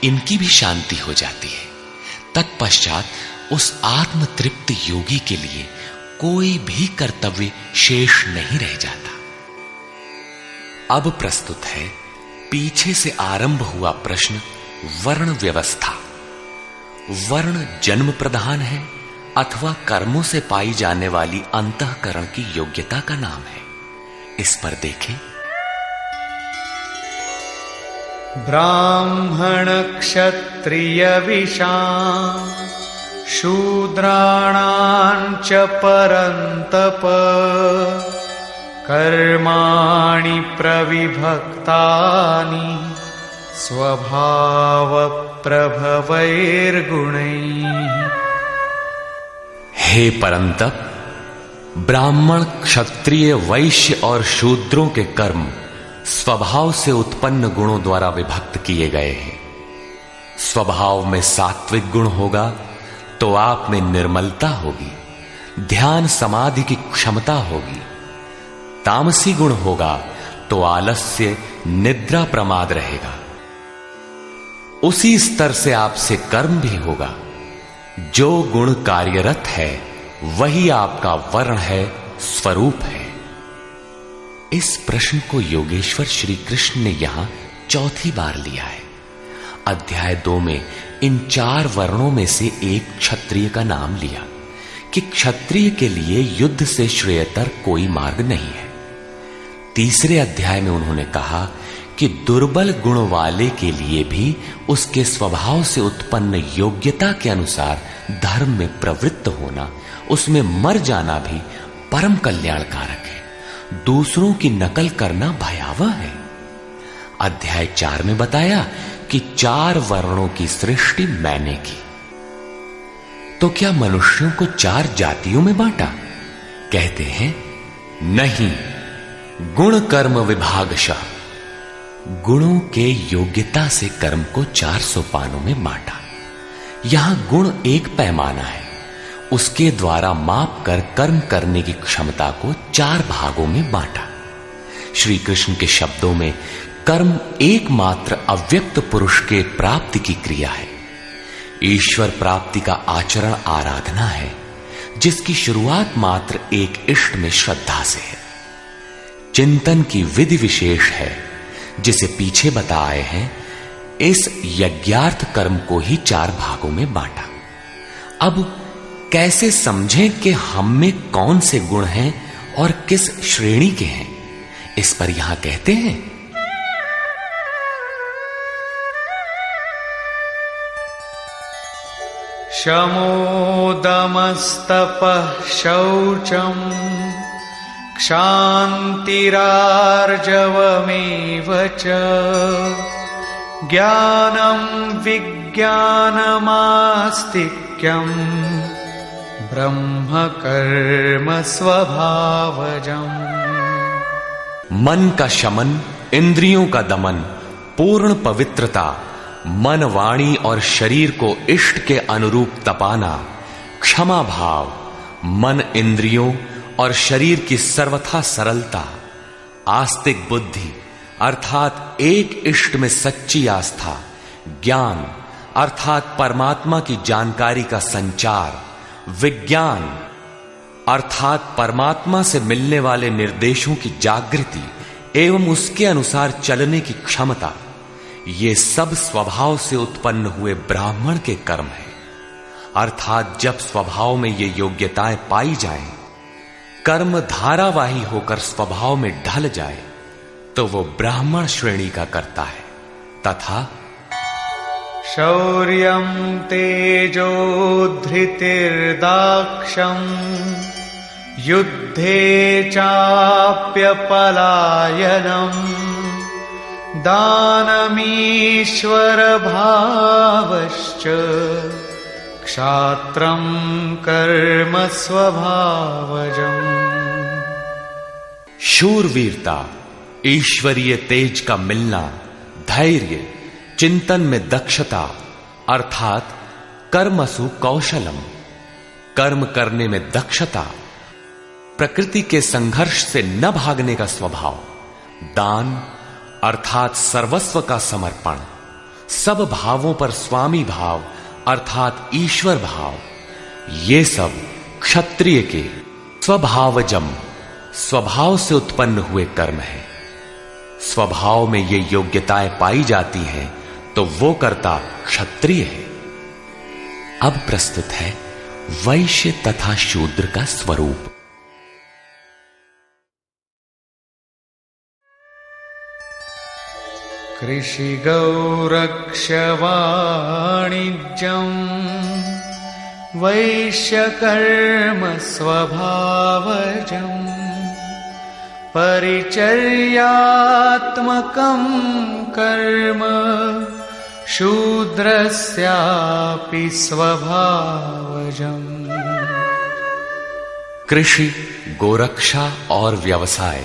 इनकी भी शांति हो जाती है। तत्पश्चात उस आत्म तृप्त योगी के लिए कोई भी कर्तव्य शेष नहीं रह जाता। अब प्रस्तुत है पीछे से आरंभ हुआ प्रश्न, वर्ण व्यवस्था। वर्ण जन्म प्रधान है अथवा कर्मों से पाई जाने वाली अंतःकरण की योग्यता का नाम है। इस पर देखें। ब्राह्मण क्षत्रिय विशां शूद्राणां च परन्तप कर्माणि प्रविभक्तानि स्वभाव प्रभवैर्गुणैः। हे परंतप, ब्राह्मण, क्षत्रिय, वैश्य और शूद्रों के कर्म स्वभाव से उत्पन्न गुणों द्वारा विभक्त किए गए हैं। स्वभाव में सात्विक गुण होगा तो आप में निर्मलता होगी, ध्यान समाधि की क्षमता होगी। तामसी गुण होगा तो आलस्य, निद्रा, प्रमाद रहेगा। उसी स्तर से आपसे कर्म भी होगा। जो गुण कार्यरत है वही आपका वर्ण है, स्वरूप है। इस प्रश्न को योगेश्वर श्री कृष्ण ने यहां चौथी बार लिया है। अध्याय 2 में इन 4 वर्णों में से एक क्षत्रिय का नाम लिया कि क्षत्रिय के लिए युद्ध से श्रेयतर कोई मार्ग नहीं है। तीसरे अध्याय में उन्होंने कहा कि दुर्बल गुण वाले के लिए भी उसके स्वभाव से उत्पन्न योग्यता के अनुसार धर्म में प्रवृत्त होना, उसमें मर जाना भी परम कल्याणकारक है। दूसरों की नकल करना भयावह है। अध्याय 4 में बताया कि 4 वर्णों की सृष्टि मैंने की। तो क्या मनुष्यों को 4 जातियों में बांटा? कहते हैं नहीं, गुण कर्म विभागशः, गुणों के योग्यता से कर्म को 4 सोपानों में बांटा। यहां गुण एक पैमाना है, उसके द्वारा माप कर कर्म करने की क्षमता को 4 भागों में बांटा। श्री कृष्ण के शब्दों में कर्म एकमात्र अव्यक्त पुरुष के प्राप्ति की क्रिया है। ईश्वर प्राप्ति का आचरण आराधना है, जिसकी शुरुआत मात्र एक इष्ट में श्रद्धा से है। चिंतन की विधि विशेष है, जिसे पीछे बताए हैं। इस यज्ञार्थ कर्म को ही 4 भागों में बांटा। अब कैसे समझें कि हम में कौन से गुण हैं और किस श्रेणी के हैं, इस पर यहां कहते हैं शमोदमस्तपः शौचम् क्षान्तिरार्जवमेव च ज्ञानं विज्ञानमास्तिक्यम् ब्रह्म कर्म स्वभावजम्। मन का शमन, इंद्रियों का दमन, पूर्ण पवित्रता, मन, वाणी और शरीर को इष्ट के अनुरूप तपाना, क्षमा भाव, मन, इंद्रियों और शरीर की सर्वथा सरलता, आस्तिक बुद्धि अर्थात एक इष्ट में सच्ची आस्था, ज्ञान अर्थात परमात्मा की जानकारी का संचार, विज्ञान अर्थात परमात्मा से मिलने वाले निर्देशों की जागृति एवं उसके अनुसार चलने की क्षमता, ये सब स्वभाव से उत्पन्न हुए ब्राह्मण के कर्म है। अर्थात जब स्वभाव में ये योग्यताएं पाई जाएं, कर्म धारावाही होकर स्वभाव में ढल जाए, तो वो ब्राह्मण श्रेणी का करता है। तथा शौर्यं तेजो धृतिर्दाक्षं युद्धे चाप्यपलायनं दानमीश्वर भावश्च क्षात्रं कर्म स्वभावजम्। शूरवीरता, ईश्वरीय तेज का मिलना, धैर्य, चिंतन में दक्षता अर्थात कर्मसु कौशलम, कर्म करने में दक्षता, प्रकृति के संघर्ष से न भागने का स्वभाव, दान अर्थात सर्वस्व का समर्पण, सब भावों पर स्वामी भाव अर्थात ईश्वर भाव, ये सब क्षत्रिय के स्वभावजम, स्वभाव से उत्पन्न हुए कर्म है। स्वभाव में ये योग्यताएं पाई जाती हैं तो वो कर्ता क्षत्रिय है। अब प्रस्तुत है वैश्य तथा शूद्र का स्वरूप। कृषि गौरक्ष्य वाणिज्यं वैश्यकर्म स्वभावजम् परिचर्यात्मकं कर्म शूद्रस्यापि स्वभावजम्। कृषि, गोरक्षा और व्यवसाय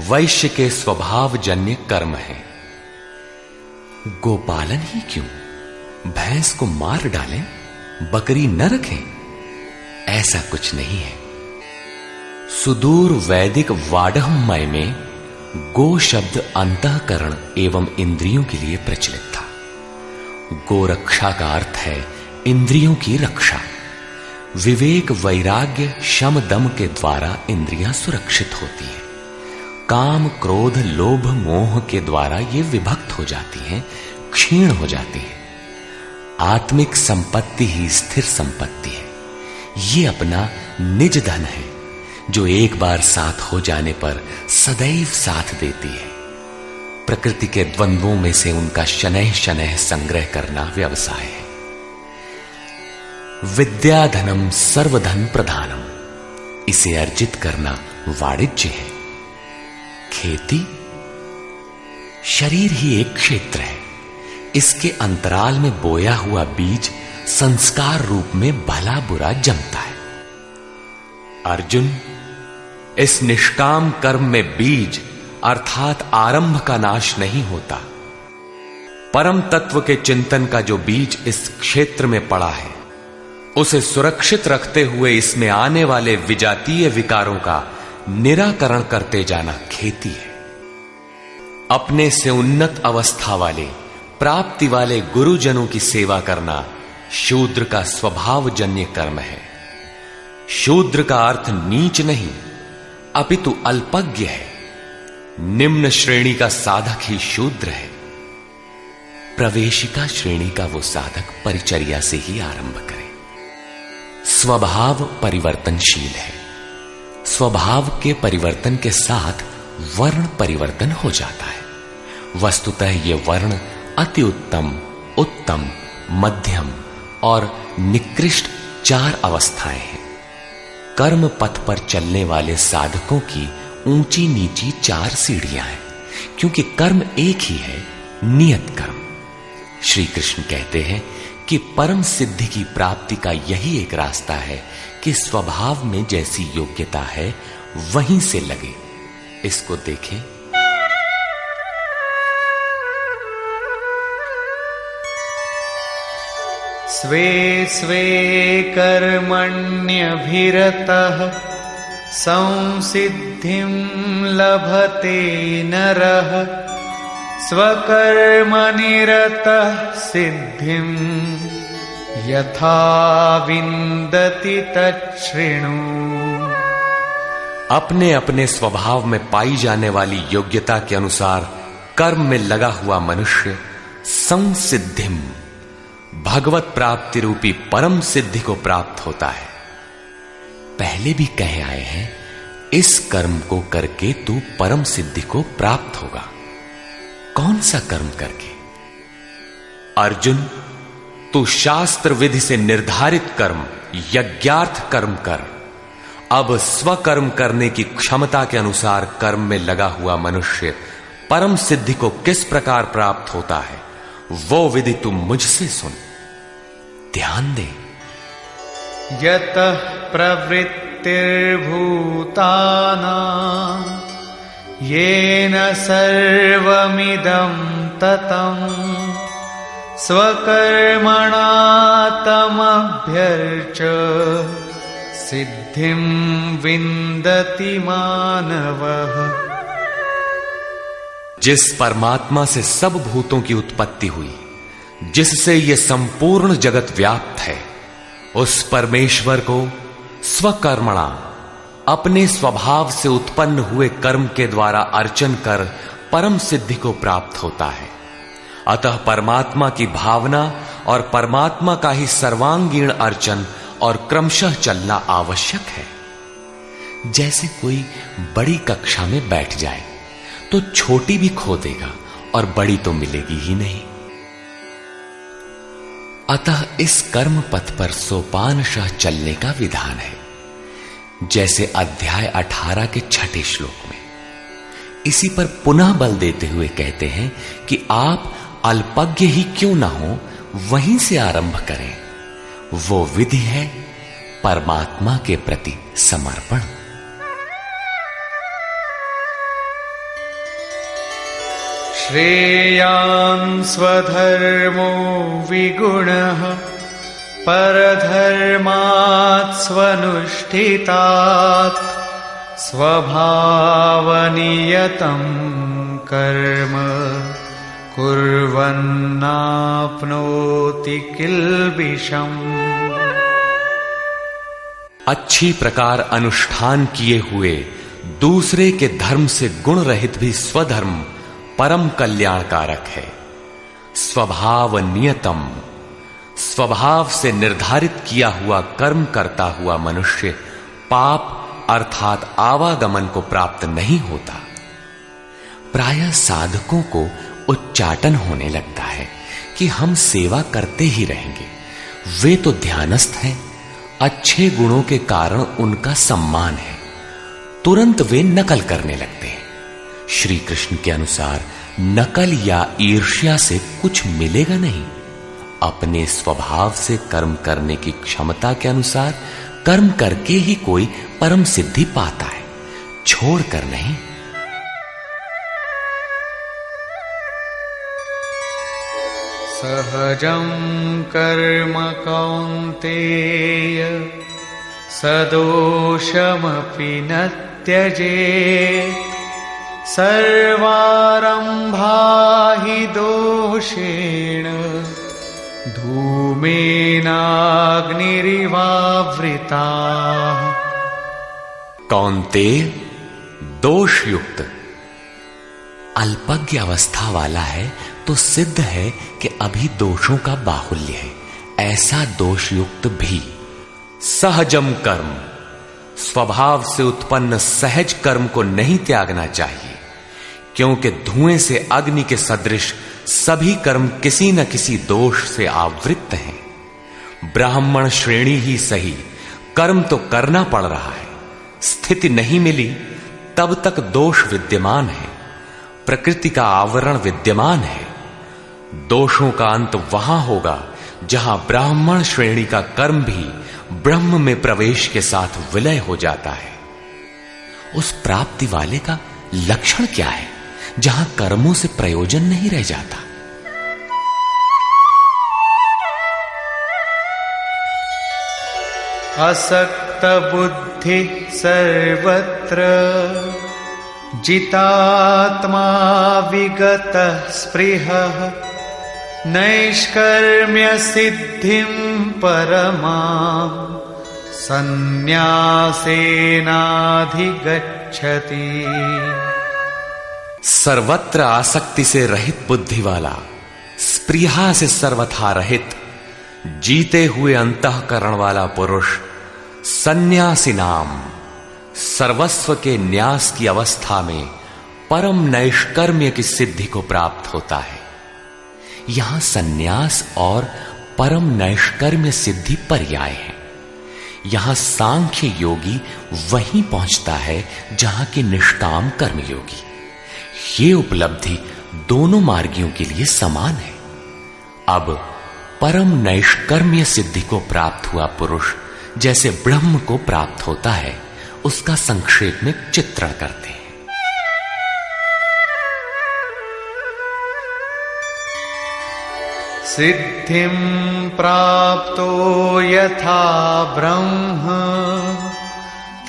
वैश्य के स्वभावजन्य कर्म है। गोपालन ही क्यों, भैंस को मार डालें, बकरी न रखें, ऐसा कुछ नहीं है। सुदूर वैदिक वाडहमय में गो शब्द अंतःकरण एवं इंद्रियों के लिए प्रचलित था। गोरक्षा का अर्थ है इंद्रियों की रक्षा। विवेक, वैराग्य, शम, दम के द्वारा इंद्रियां सुरक्षित होती हैं। काम, क्रोध, लोभ, मोह के द्वारा ये विभक्त हो जाती हैं, क्षीण हो जाती हैं। आत्मिक संपत्ति ही स्थिर संपत्ति है। ये अपना निज धन है, जो एक बार साथ हो जाने पर सदैव साथ देती है। प्रकृति के द्वंद्वों में से उनका शनैः शनैः संग्रह करना व्यवसाय है। विद्याधनम सर्वधन प्रधानम, इसे अर्जित करना वाणिज्य है। खेती? शरीर ही एक क्षेत्र है। इसके अंतराल में बोया हुआ बीज संस्कार रूप में भला बुरा जमता है। अर्जुन, इस निष्काम कर्म में बीज अर्थात आरंभ का नाश नहीं होता। परम तत्व के चिंतन का जो बीज इस क्षेत्र में पड़ा है, उसे सुरक्षित रखते हुए इसमें आने वाले विजातीय विकारों का निराकरण करते जाना खेती है। अपने से उन्नत अवस्था वाले, प्राप्ति वाले गुरुजनों की सेवा करना शूद्र का स्वभावजन्य कर्म है। शूद्र का अर्थ नीच नहीं, अपितु अल्पज्ञ है। निम्न श्रेणी का साधक ही शूद्र है। प्रवेशिका श्रेणी का वो साधक परिचर्या से ही आरंभ करे। स्वभाव परिवर्तनशील है। स्वभाव के परिवर्तन के साथ वर्ण परिवर्तन हो जाता है। वस्तुतः ये वर्ण अति उत्तम, उत्तम, मध्यम और निकृष्ट 4 अवस्थाएं हैं। कर्म पथ पर चलने वाले साधकों की ऊंची नीची 4 सीढ़ियां हैं, क्योंकि कर्म एक ही है, नियत कर्म। श्री कृष्ण कहते हैं कि परम सिद्धि की प्राप्ति का यही एक रास्ता है कि स्वभाव में जैसी योग्यता है वहीं से लगे। इसको देखें। स्वे स्वे कर्मण्यभिरतः संसिद्धिं लभते नरः स्वकर्मनिरतः सिद्धिं यथा विन्दति तच्छृणु। अपने अपने स्वभाव में पाई जाने वाली योग्यता के अनुसार कर्म में लगा हुआ मनुष्य संसिद्धिम, भगवत प्राप्ति रूपी परम सिद्धि को प्राप्त होता है। पहले भी कहे आए हैं, इस कर्म को करके तू परम सिद्धि को प्राप्त होगा। कौन सा कर्म करके? अर्जुन, तू शास्त्र विधि से निर्धारित कर्म, यज्ञार्थ कर्म कर। अब स्वकर्म करने की क्षमता के अनुसार कर्म में लगा हुआ मनुष्य परम सिद्धि को किस प्रकार प्राप्त होता है, वो विधि तुम मुझसे सुन। ध्यान दे। यतः प्रवृत्तिर्भूतानां येन सर्वमिदं ततं स्वकर्मणा तमभ्यर्च्य सिद्धिं विन्दति मानवः। जिस परमात्मा से सब भूतों की उत्पत्ति हुई, जिससे यह संपूर्ण जगत व्याप्त है, उस परमेश्वर को स्वकर्मणा, अपने स्वभाव से उत्पन्न हुए कर्म के द्वारा अर्चन कर परम सिद्धि को प्राप्त होता है। अतः परमात्मा की भावना और परमात्मा का ही सर्वांगीण अर्चन और क्रमशः चलना आवश्यक है। जैसे कोई बड़ी कक्षा में बैठ जाए तो छोटी भी खो देगा और बड़ी तो मिलेगी ही नहीं। अतः इस कर्म पथ पर सोपानशः चलने का विधान है। जैसे अध्याय 18 के 6 श्लोक में। इसी पर पुनः बल देते हुए कहते हैं कि आप अल्पज्ञ ही क्यों ना हो, वहीं से आरंभ करें। वो विधि है परमात्मा के प्रति समर्पण। श्रेयान् स्वधर्मो विगुणः परधर्मात् स्वनुष्ठितात् स्वभावनियतं कर्म कुर्वन्नाप्नोति किल्बिषम्। अच्छी प्रकार अनुष्ठान किए हुए दूसरे के धर्म से गुण रहित भी स्वधर्म परम कल्याणकारक है। स्वभाव नियतम, स्वभाव से निर्धारित किया हुआ कर्म करता हुआ मनुष्य पाप अर्थात आवागमन को प्राप्त नहीं होता। प्रायः साधकों को उच्चाटन होने लगता है कि हम सेवा करते ही रहेंगे। वे तो ध्यानस्थ हैं, अच्छे गुणों के कारण उनका सम्मान है। तुरंत वे नकल करने लगते हैं। श्री कृष्ण के अनुसार नकल या ईर्ष्या से कुछ मिलेगा नहीं। अपने स्वभाव से कर्म करने की क्षमता के अनुसार कर्म करके ही कोई परम सिद्धि पाता है, छोड़कर नहीं। सहजं कर्म कौन्तेय सदोषमपि न त्यजेत्। सर्वारम्भा हि दोषेण धूमेनाग्निरिवावृताः। कौन्तेय, दोष युक्त अल्पज्ञ अवस्था वाला है तो सिद्ध है कि अभी दोषों का बाहुल्य है। ऐसा दोष युक्त भी सहजम कर्म, स्वभाव से उत्पन्न सहज कर्म को नहीं त्यागना चाहिए, क्योंकि धुएं से अग्नि के सदृश सभी कर्म किसी न किसी दोष से आवृत्त हैं। ब्राह्मण श्रेणी ही सही, कर्म तो करना पड़ रहा है। स्थिति नहीं मिली तब तक दोष विद्यमान है, प्रकृति का आवरण विद्यमान है। दोषों का अंत वहां होगा जहां ब्राह्मण श्रेणी का कर्म भी ब्रह्म में प्रवेश के साथ विलय हो जाता है। उस प्राप्ति वाले का लक्षण क्या है जहां कर्मों से प्रयोजन नहीं रह जाता? असक्त बुद्धि सर्वत्र जितात्मा विगत स्पृहः। नैष्कर्म्य सिद्धिं परमां संन्यासेनाधिगच्छति। सर्वत्र आसक्ति से रहित बुद्धि वाला, स्पृहा से सर्वथा रहित, जीते हुए अंतःकरण वाला पुरुष सन्यासी नाम सर्वस्व के न्यास की अवस्था में परम नैष्कर्म्य की सिद्धि को प्राप्त होता है। यहां सन्यास और परम नैष्कर्म्य सिद्धि पर्याय है। यहां सांख्य योगी वहीं पहुंचता है जहां के निष्काम कर्मयोगी। ये उपलब्धि दोनों मार्गियों के लिए समान है। अब परम नैष्कर्म्य सिद्धि को प्राप्त हुआ पुरुष जैसे ब्रह्म को प्राप्त होता है, उसका संक्षेप में चित्रण करते हैं। सिद्धिं प्राप्तो यथा ब्रह्म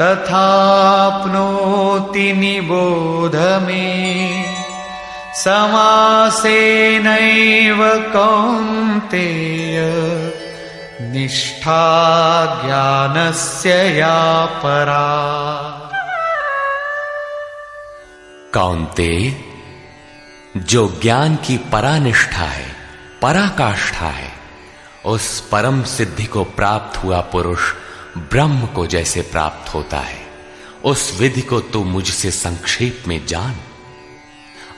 तथाप्नोति निबोध मे। समासेनैव कौन्तेय निष्ठा ज्ञानस्य या परा। कौन्तेय, जो ज्ञान की परानिष्ठा है, पराकाष्ठा है, उस परम सिद्धि को प्राप्त हुआ पुरुष ब्रह्म को जैसे प्राप्त होता है, उस विधि को तू मुझसे संक्षेप में जान।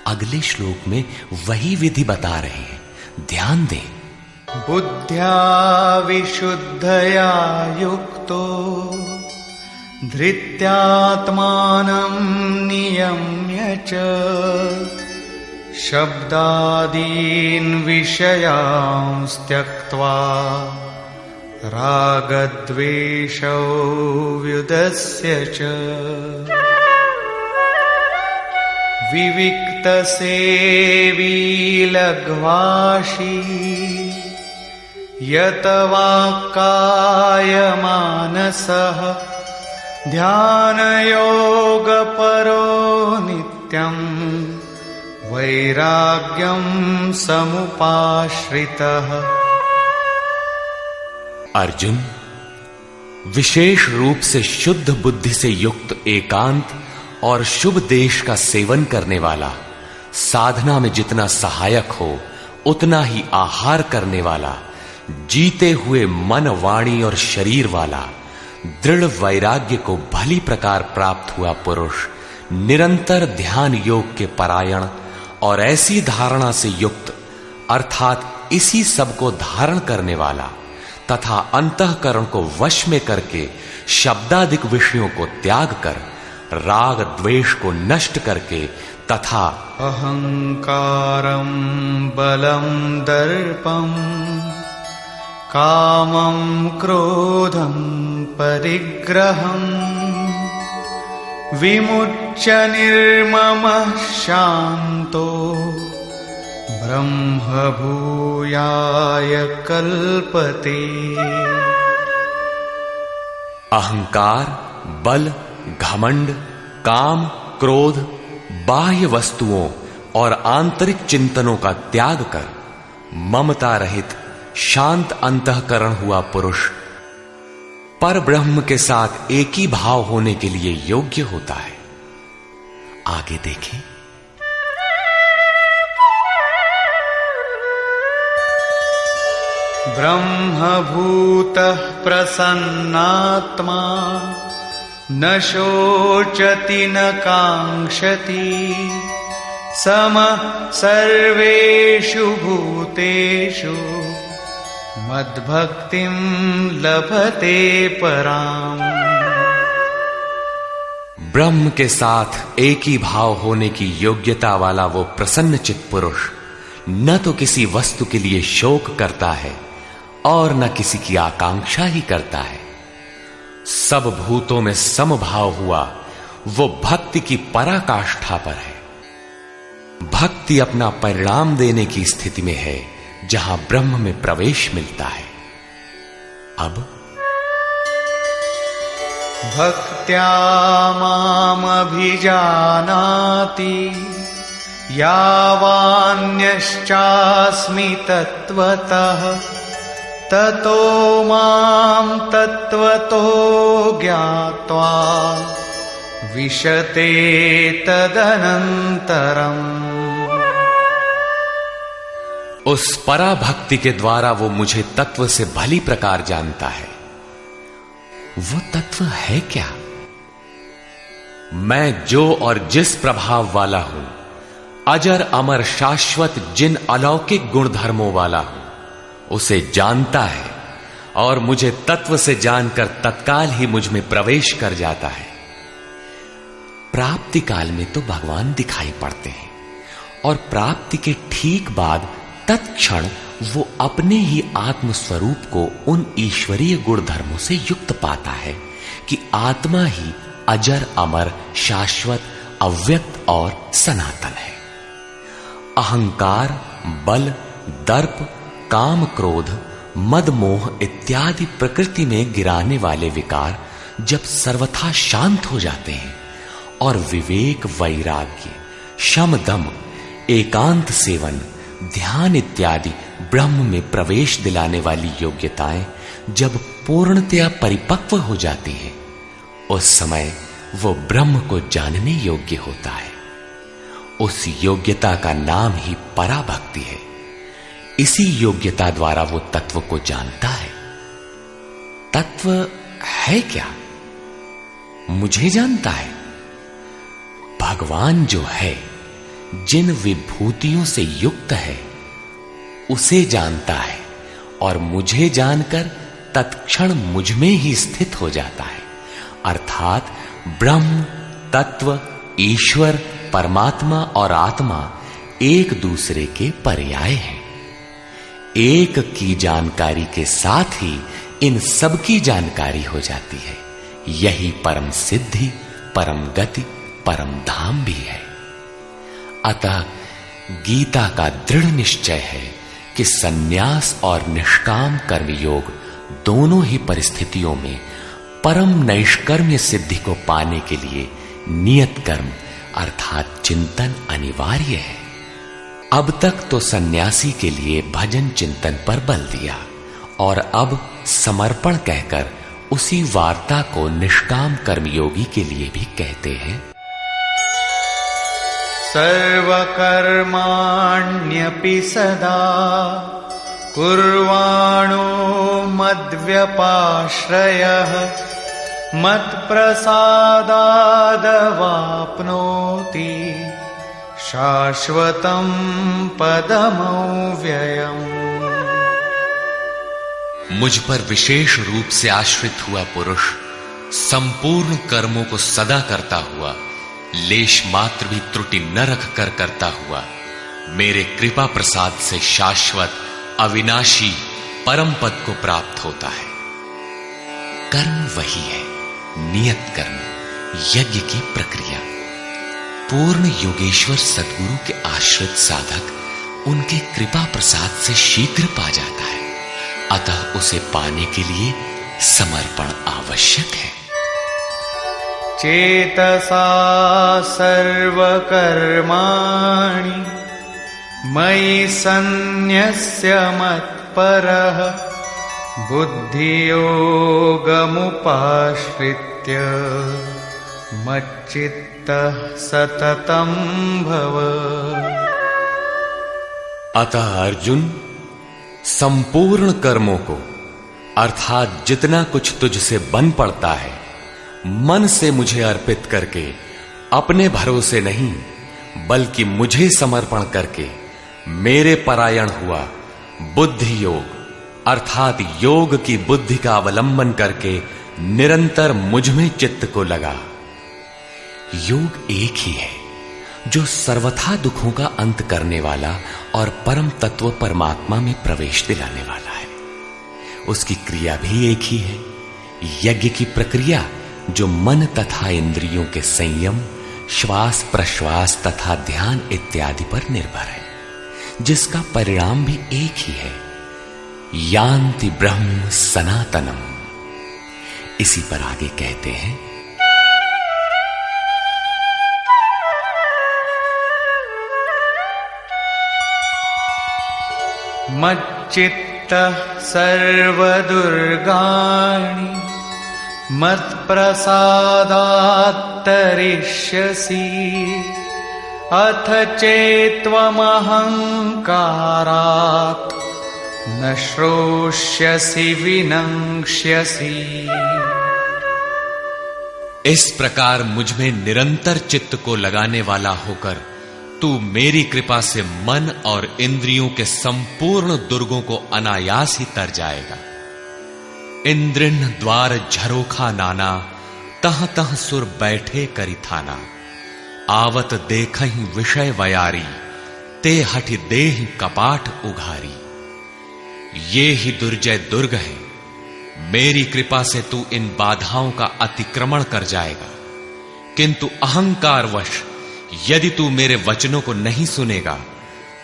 अगले श्लोक में वही विधि बता रहे हैं, ध्यान दें। बुद्ध्या विशुद्धया युक्तो धृत्यात्मानं नियम्य च शब्दादीन् विषयांस् त्यक्त्वा रागद्वेषौ व्युदस्य च। विविक्तसेवी लघ्वाशी यत वाक्कायमानसः ध्यानयोगपरो नित्यं वैराग्यं समुपाश्रितः। अर्जुन, विशेष रूप से शुद्ध बुद्धि से युक्त एकांत और शुभ देश का सेवन करने वाला, साधना में जितना सहायक हो उतना ही आहार करने वाला, जीते हुए मन, वाणी और शरीर वाला, दृढ़ वैराग्य को भली प्रकार प्राप्त हुआ पुरुष, निरंतर ध्यान योग के परायण और ऐसी धारणा से युक्त अर्थात इसी सब को धारण करने वाला तथा अंतःकरण को वश में करके शब्दादिक विषयों को त्याग कर राग द्वेष को नष्ट करके तथा अहंकारं बलं दर्पं कामं क्रोधं परिग्रहं विमुच्य निर्ममः शान्तो ब्रह्मभूयाय कल्पते। अहंकार, बल, घमंड, काम, क्रोध, बाह्य वस्तुओं और आंतरिक चिंतनों का त्याग कर ममता रहित शांत अंतःकरण हुआ पुरुष पर ब्रह्म के साथ एक ही भाव होने के लिए योग्य होता है। आगे देखें। ब्रह्मभूतः प्रसन्नात्मा न शोचति न कांक्षति समः सर्वेषु भूतेषु मद्भक्तिं लभते पराम्। ब्रह्म के साथ एक ही भाव होने की योग्यता वाला वो प्रसन्न चित्त पुरुष न तो किसी वस्तु के लिए शोक करता है और न किसी की आकांक्षा ही करता है। सब भूतों में समभाव हुआ वो भक्ति की पराकाष्ठा पर है। भक्ति अपना परिणाम देने की स्थिति में है जहां ब्रह्म में प्रवेश मिलता है। अब भक्त्या मामभिजानाति यावान्यश्चास्मि तत्त्वतः ततो मां तत्त्वतो ज्ञात्वा विशते तदनन्तरम्। उस पराभक्ति के द्वारा वो मुझे तत्व से भली प्रकार जानता है। वो तत्व है क्या? मैं जो और जिस प्रभाव वाला हूं, अजर अमर शाश्वत जिन अलौकिक गुणधर्मों वाला हूं, उसे जानता है और मुझे तत्व से जानकर तत्काल ही मुझ में प्रवेश कर जाता है। प्राप्ति काल में तो भगवान दिखाई पड़ते हैं और प्राप्ति के ठीक बाद तत्क्षण वो अपने ही आत्म स्वरूप को उन ईश्वरीय गुण धर्मों से युक्त पाता है कि आत्मा ही अजर अमर शाश्वत अव्यक्त और सनातन है। अहंकार, बल, दर्प, काम, क्रोध, मद, मोह इत्यादि प्रकृति में गिराने वाले विकार जब सर्वथा शांत हो जाते हैं और विवेक, वैराग्य, शम, दम, एकांत सेवन, ध्यान इत्यादि ब्रह्म में प्रवेश दिलाने वाली योग्यताएं जब पूर्णतया परिपक्व हो जाती हैं, उस समय वो ब्रह्म को जानने योग्य होता है। उस योग्यता का नाम ही पराभक्ति है। इसी योग्यता द्वारा वो तत्व को जानता है। तत्व है क्या? मुझे जानता है। भगवान जो है, जिन विभूतियों से युक्त है, उसे जानता है और मुझे जानकर तत्क्षण मुझ में ही स्थित हो जाता है। अर्थात ब्रह्म, तत्व, ईश्वर, परमात्मा और आत्मा एक दूसरे के पर्याय हैं। एक की जानकारी के साथ ही इन सब की जानकारी हो जाती है। यही परम सिद्धि, परम गति, परम धाम भी है। अतः गीता का दृढ़ निश्चय है कि सन्यास और निष्काम कर्मयोग दोनों ही परिस्थितियों में परम नैष्कर्म्य सिद्धि को पाने के लिए नियत कर्म अर्थात चिंतन अनिवार्य है। अब तक तो सन्यासी के लिए भजन चिंतन पर बल दिया और अब समर्पण कहकर उसी वार्ता को निष्काम कर्मयोगी के लिए भी कहते हैं। सर्वकर्माण्यपि सदा कुर्वाणो मद्व्यपाश्रयः मत्प्रसादादवाप्नोति शाश्वतं पदमव्ययम्। मुझ पर विशेष रूप से आश्रित हुआ पुरुष संपूर्ण कर्मों को सदा करता हुआ लेश मात्र भी त्रुटि न रख कर करता हुआ मेरे कृपा प्रसाद से शाश्वत अविनाशी परम पद को प्राप्त होता है। कर्म वही है, नियत कर्म, यज्ञ की प्रक्रिया। पूर्ण योगेश्वर सद्गुरु के आश्रित साधक उनके कृपा प्रसाद से शीघ्र पा जाता है, अतः उसे पाने के लिए समर्पण आवश्यक है। चेतसा सर्वकर्माणि मयि सन्न्यस्य मत्परः बुद्धियोगमुपाश्रित्य मच्चित्तः सततं भव। अतः अर्जुन, संपूर्ण कर्मों को अर्थात जितना कुछ तुझसे बन पड़ता है मन से मुझे अर्पित करके, अपने भरोसे नहीं बल्कि मुझे समर्पण करके मेरे परायण हुआ बुद्धि योग अर्थात योग की बुद्धि का अवलंबन करके निरंतर मुझ में चित्त को लगा। योग एक ही है जो सर्वथा दुखों का अंत करने वाला और परम तत्व परमात्मा में प्रवेश दिलाने वाला है। उसकी क्रिया भी एक ही है, यज्ञ की प्रक्रिया जो मन तथा इंद्रियों के संयम, श्वास प्रश्वास तथा ध्यान इत्यादि पर निर्भर है, जिसका परिणाम भी एक ही है, यान्ति ब्रह्म सनातनम। इसी पर आगे कहते हैं, मच्चित्तः सर्वदुर्गाणि मत्प्रसादात् तरिष्यसि अथ चेत्त्वमहङ्कारात् न श्रोष्यसि विनङ्क्ष्यसि। इस प्रकार मुझ में निरंतर चित्त को लगाने वाला होकर तू मेरी कृपा से मन और इंद्रियों के संपूर्ण दुर्गों को अनायास ही तर जाएगा। इंद्रिन द्वार झरोखा नाना, तह तह सुर बैठे करी थाना। आवत देखहि विषय वयारी, ते हठि देह कपाट उघारी। ये ही दुर्जय दुर्ग है, मेरी कृपा से तू इन बाधाओं का अतिक्रमण कर जाएगा, किंतु अहंकारवश यदि तू मेरे वचनों को नहीं सुनेगा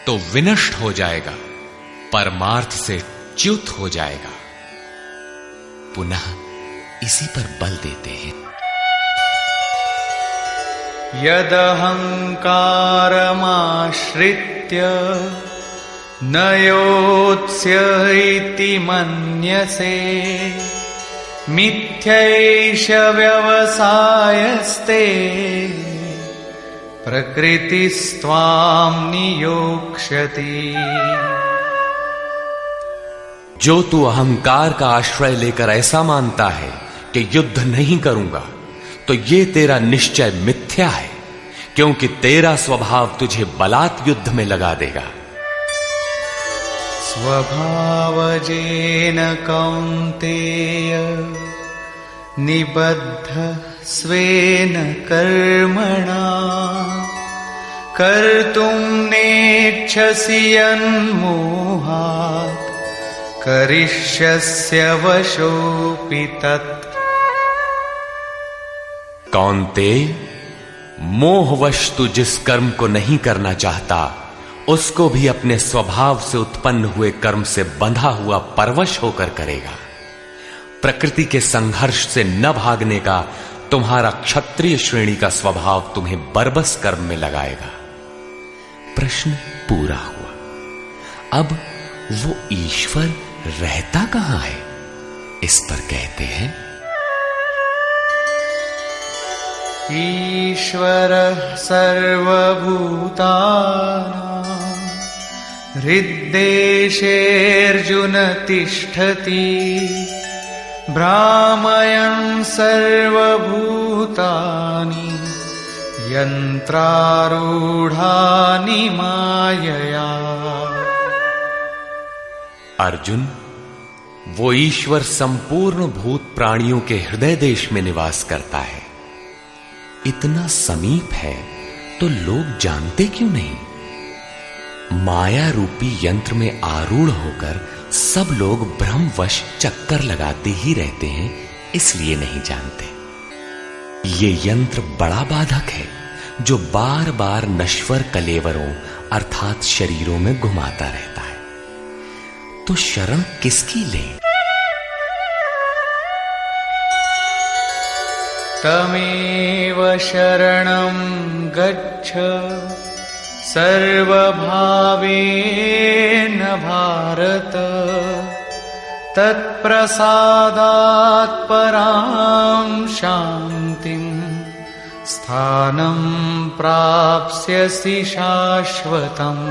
तो विनष्ट हो जाएगा, परमार्थ से च्युत हो जाएगा। पुनः इसी पर बल देते हैं, यदहंकारमाश्रित्य न योत्स्य इति मन्यसे मिथ्यैष व्यवसायस्ते प्रकृतिस्त्वां नियोक्ष्यति। जो तू अहंकार का आश्रय लेकर ऐसा मानता है कि युद्ध नहीं करूंगा, तो ये तेरा निश्चय मिथ्या है, क्योंकि तेरा स्वभाव तुझे बलात् युद्ध में लगा देगा। स्वभावजेन कौन्तेय निबद्ध स्वेन कर्मणा कर्तुं नेच्छसि यन्मोहात् करिष्यस्य वशोऽपि तत्। कौन्तेय, मोहवश तू जिस कर्म को नहीं करना चाहता उसको भी अपने स्वभाव से उत्पन्न हुए कर्म से बंधा हुआ परवश होकर करेगा। प्रकृति के संघर्ष से न भागने का तुम्हारा क्षत्रिय श्रेणी का स्वभाव तुम्हें बरबस कर्म में लगाएगा। प्रश्न पूरा हुआ। अब वो ईश्वर रहता कहां है, इस पर कहते हैं, ईश्वरः सर्वभूतानां हृद्देशेऽर्जुन तिष्ठति भ्रामयन् सर्वभूतानि यन्त्रारूढानि मायया। अर्जुन, वो ईश्वर संपूर्ण भूत प्राणियों के हृदय देश में निवास करता है। इतना समीप है तो लोग जानते क्यों नहीं? माया रूपी यंत्र में आरूढ़ होकर सब लोग भ्रमवश चक्कर लगाते ही रहते हैं, इसलिए नहीं जानते। ये यंत्र बड़ा बाधक है जो बार बार नश्वर कलेवरों अर्थात शरीरों में घुमाता रहता है। तो शरण किसकी लें? तमेव शरणं गच्छ सर्वभावेन भारत, तत्प्रसादात् परां शान्तिं स्थानं प्राप्स्यसि शाश्वतम्।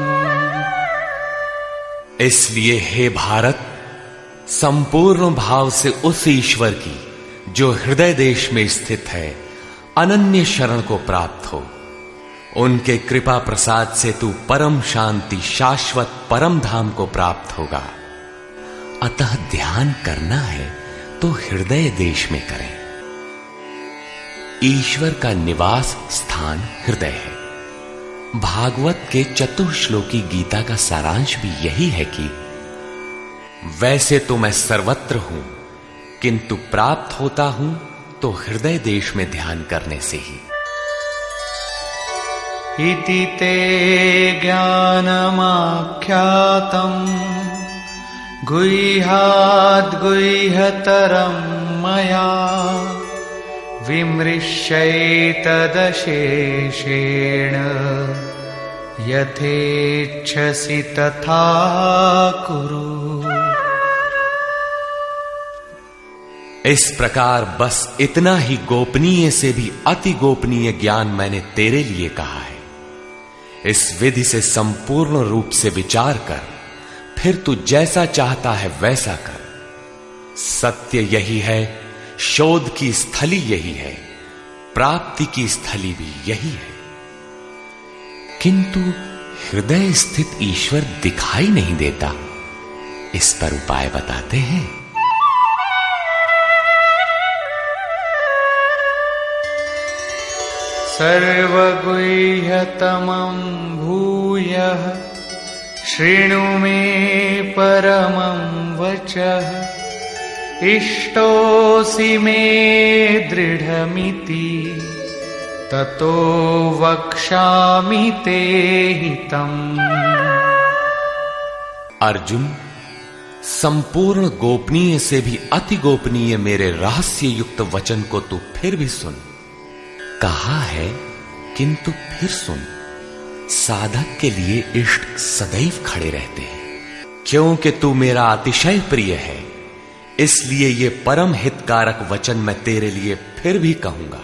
इसलिए हे भारत, संपूर्ण भाव से उस ईश्वर की जो हृदय देश में स्थित है अनन्य शरण को प्राप्त हो। उनके कृपा प्रसाद से तू परम शांति शाश्वत परम धाम को प्राप्त होगा। अतः ध्यान करना है तो हृदय देश में करें। ईश्वर का निवास स्थान हृदय है। भागवत के चतुश्लोकी गीता का सारांश भी यही है कि वैसे तो मैं सर्वत्र हूं, किंतु प्राप्त होता हूं तो हृदय देश में ध्यान करने से ही। इति ते ज्ञानमाख्यातम् गुह्याद्गुह्यतरं मया, विमृश्यैतदशेषेण यथेच्छसि तथा कुरु। इस प्रकार बस इतना ही गोपनीय से भी अति गोपनीय ज्ञान मैंने तेरे लिए कहा है। इस विधि से संपूर्ण रूप से विचार कर, फिर तू जैसा चाहता है वैसा कर। सत्य यही है, शोध की स्थली यही है, प्राप्ति की स्थली भी यही है। किंतु हृदय स्थित ईश्वर दिखाई नहीं देता, इस पर उपाय बताते हैं। सर्वगुह्यतमं भूयः शृणु मे परमं वचः, इष्टोऽसि मे दृढमिति ततो वक्ष्यामि ते हितम्। अर्जुन, संपूर्ण गोपनीय से भी अति गोपनीय मेरे रहस्य युक्त वचन को तू फिर भी सुन। कहा है किंतु फिर सुन। साधक के लिए इष्ट सदैव खड़े रहते हैं। क्योंकि तू मेरा अतिशय प्रिय है, इसलिए ये परम हितकारक वचन मैं तेरे लिए फिर भी कहूंगा।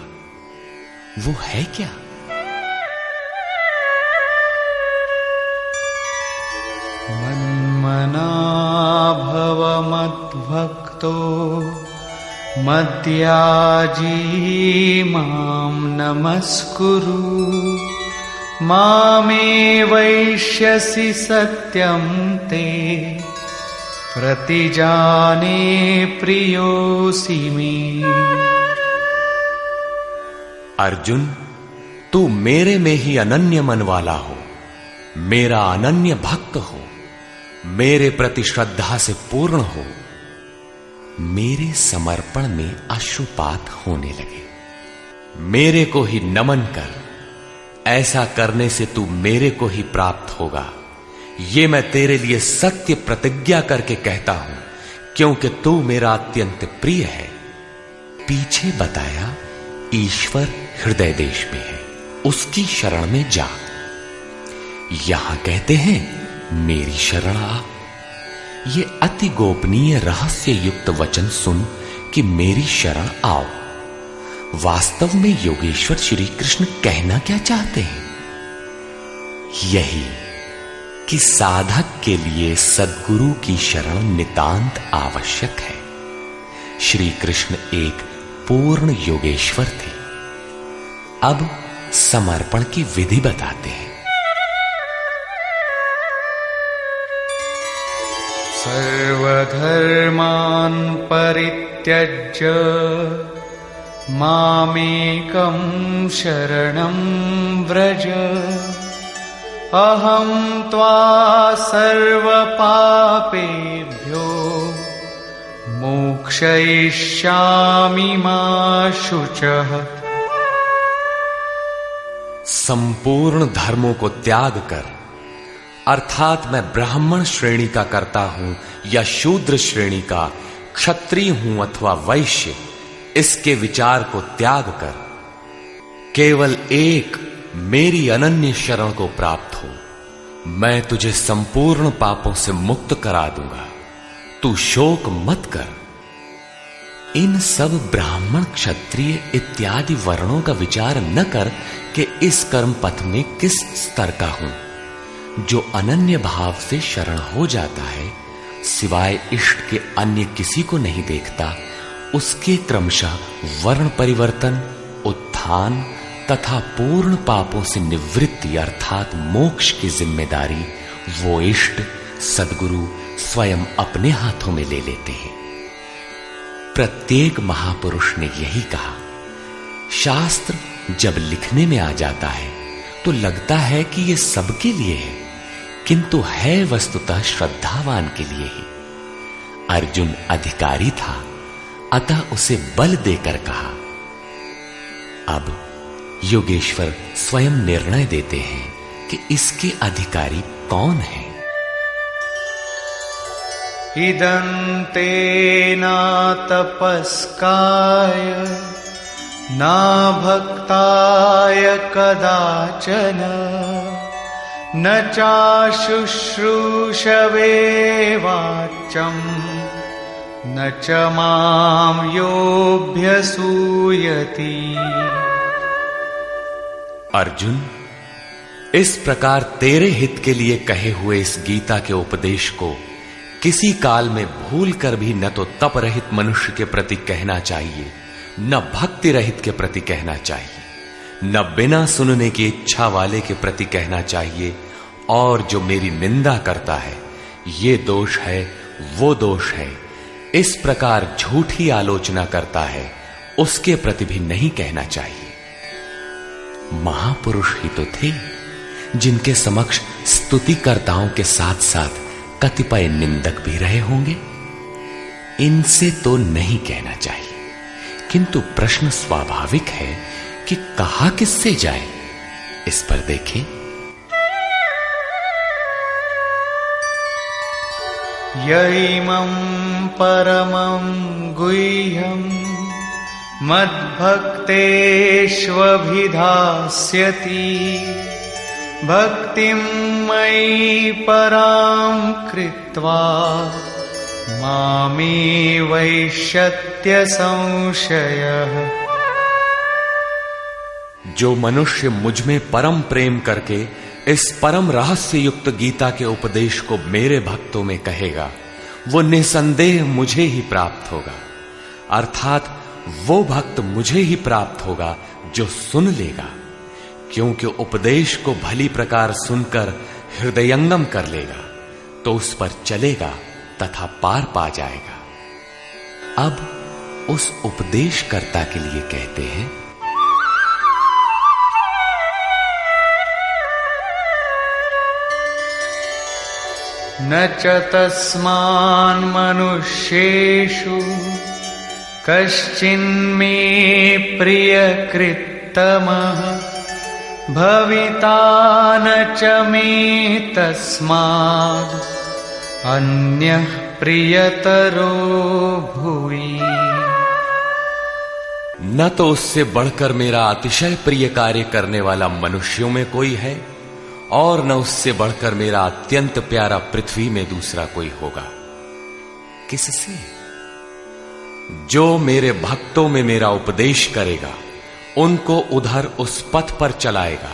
वो है क्या? मन्मना भव मद्भक्तो मद्याजी मां नमस्कुरु, मामे वैष्यसि सत्यं ते प्रतिजाने प्रियोऽसि मे। अर्जुन, तू मेरे में ही अनन्य मन वाला हो, मेरा अनन्य भक्त हो, मेरे प्रति श्रद्धा से पूर्ण हो, मेरे समर्पण में अश्रुपात होने लगे। मेरे को ही नमन कर। ऐसा करने से तू मेरे को ही प्राप्त होगा। ये मैं तेरे लिए सत्य प्रतिज्ञा करके कहता हूं, क्योंकि तू मेरा अत्यंत प्रिय है। पीछे बताया ईश्वर हृदय देश में है, उसकी शरण में जा। यहां कहते हैं मेरी शरण आ। ये अति गोपनीय रहस्य युक्त वचन सुन कि मेरी शरण आओ। वास्तव में योगेश्वर श्री कृष्ण कहना क्या चाहते हैं? यही कि साधक के लिए सद्गुरु की शरण नितांत आवश्यक है। श्री कृष्ण एक पूर्ण योगेश्वर थे। अब समर्पण की विधि बताते हैं। सर्वधर्मान् परित्यज्य मामेकं शरणं व्रज अहं त्वा सर्वपापेभ्यो मोक्षयिष्यामि मा शुचः। संपूर्ण धर्मों को त्याग कर, अर्थात मैं ब्राह्मण श्रेणी का करता हूं या शूद्र श्रेणी का, क्षत्रिय हूं अथवा वैश्य, इसके विचार को त्याग कर केवल एक मेरी अनन्य शरण को प्राप्त हो। मैं तुझे संपूर्ण पापों से मुक्त करा दूंगा। तू शोक मत कर। इन सब ब्राह्मण क्षत्रिय इत्यादि वर्णों का विचार न कर कि इस कर्म पथ में किस स्तर का हूं। जो अनन्य भाव से शरण हो जाता है, सिवाय इष्ट के अन्य किसी को नहीं देखता, उसके क्रमशः वर्ण परिवर्तन, उत्थान तथा पूर्ण पापों से निवृत्ति अर्थात मोक्ष की जिम्मेदारी वो इष्ट सद्गुरु स्वयं अपने हाथों में ले लेते हैं। प्रत्येक महापुरुष ने यही कहा। शास्त्र जब लिखने में आ जाता है तो लगता है कि यह सबके लिए है, किंतु है वस्तुतः श्रद्धावान के लिए ही। अर्जुन अधिकारी था, अतः उसे बल देकर कहा। अब योगेश्वर स्वयं निर्णय देते हैं कि इसके अधिकारी कौन है। इदन्ते न तपस्काय न भक्ताय कदाचन न चाशुश्रूषवे वाच्यं न च मां योऽभ्यसूयति। अर्जुन, इस प्रकार तेरे हित के लिए कहे हुए इस गीता के उपदेश को किसी काल में भूल कर भी न तो तप रहित मनुष्य के प्रति कहना चाहिए, न भक्ति रहित के प्रति कहना चाहिए, न बिना सुनने की इच्छा वाले के प्रति कहना चाहिए। और जो मेरी निंदा करता है, ये दोष है, वो दोष है, इस प्रकार झूठी आलोचना करता है, उसके प्रति भी नहीं कहना चाहिए। महापुरुष ही तो थे जिनके समक्ष स्तुतिकर्ताओं के साथ साथ कतिपय निंदक भी रहे होंगे। इनसे तो नहीं कहना चाहिए, किंतु प्रश्न स्वाभाविक है कि कहा किससे जाए। इस पर देखें। यैमं परमं गुह्यं मद्भक्तेष्वभिधास्यति भक्तिं मयि परां कृत्वा मामे वैष्यत्य संशयः। जो मनुष्य मुझ में परम प्रेम करके इस परम रहस्य युक्त गीता के उपदेश को मेरे भक्तों में कहेगा, वो निसंदेह मुझे ही प्राप्त होगा। अर्थात वो भक्त मुझे ही प्राप्त होगा जो सुन लेगा, क्योंकि उपदेश को भली प्रकार सुनकर हृदयंगम कर लेगा तो उस पर चलेगा तथा पार पा जाएगा। अब उस उपदेशकर्ता के लिए कहते हैं। न च तस्मान् मनुष्येषु कश्चिन्मे प्रियकृत्तमः भविता न च मे तस्माद् अन्यः प्रियतरो भुवि। न तो उससे बढ़कर मेरा अतिशय प्रिय कार्य करने वाला मनुष्यों में कोई है, और न उससे बढ़कर मेरा अत्यंत प्यारा पृथ्वी में दूसरा कोई होगा। किससे? जो मेरे भक्तों में मेरा उपदेश करेगा, उनको उधर उस पथ पर चलाएगा,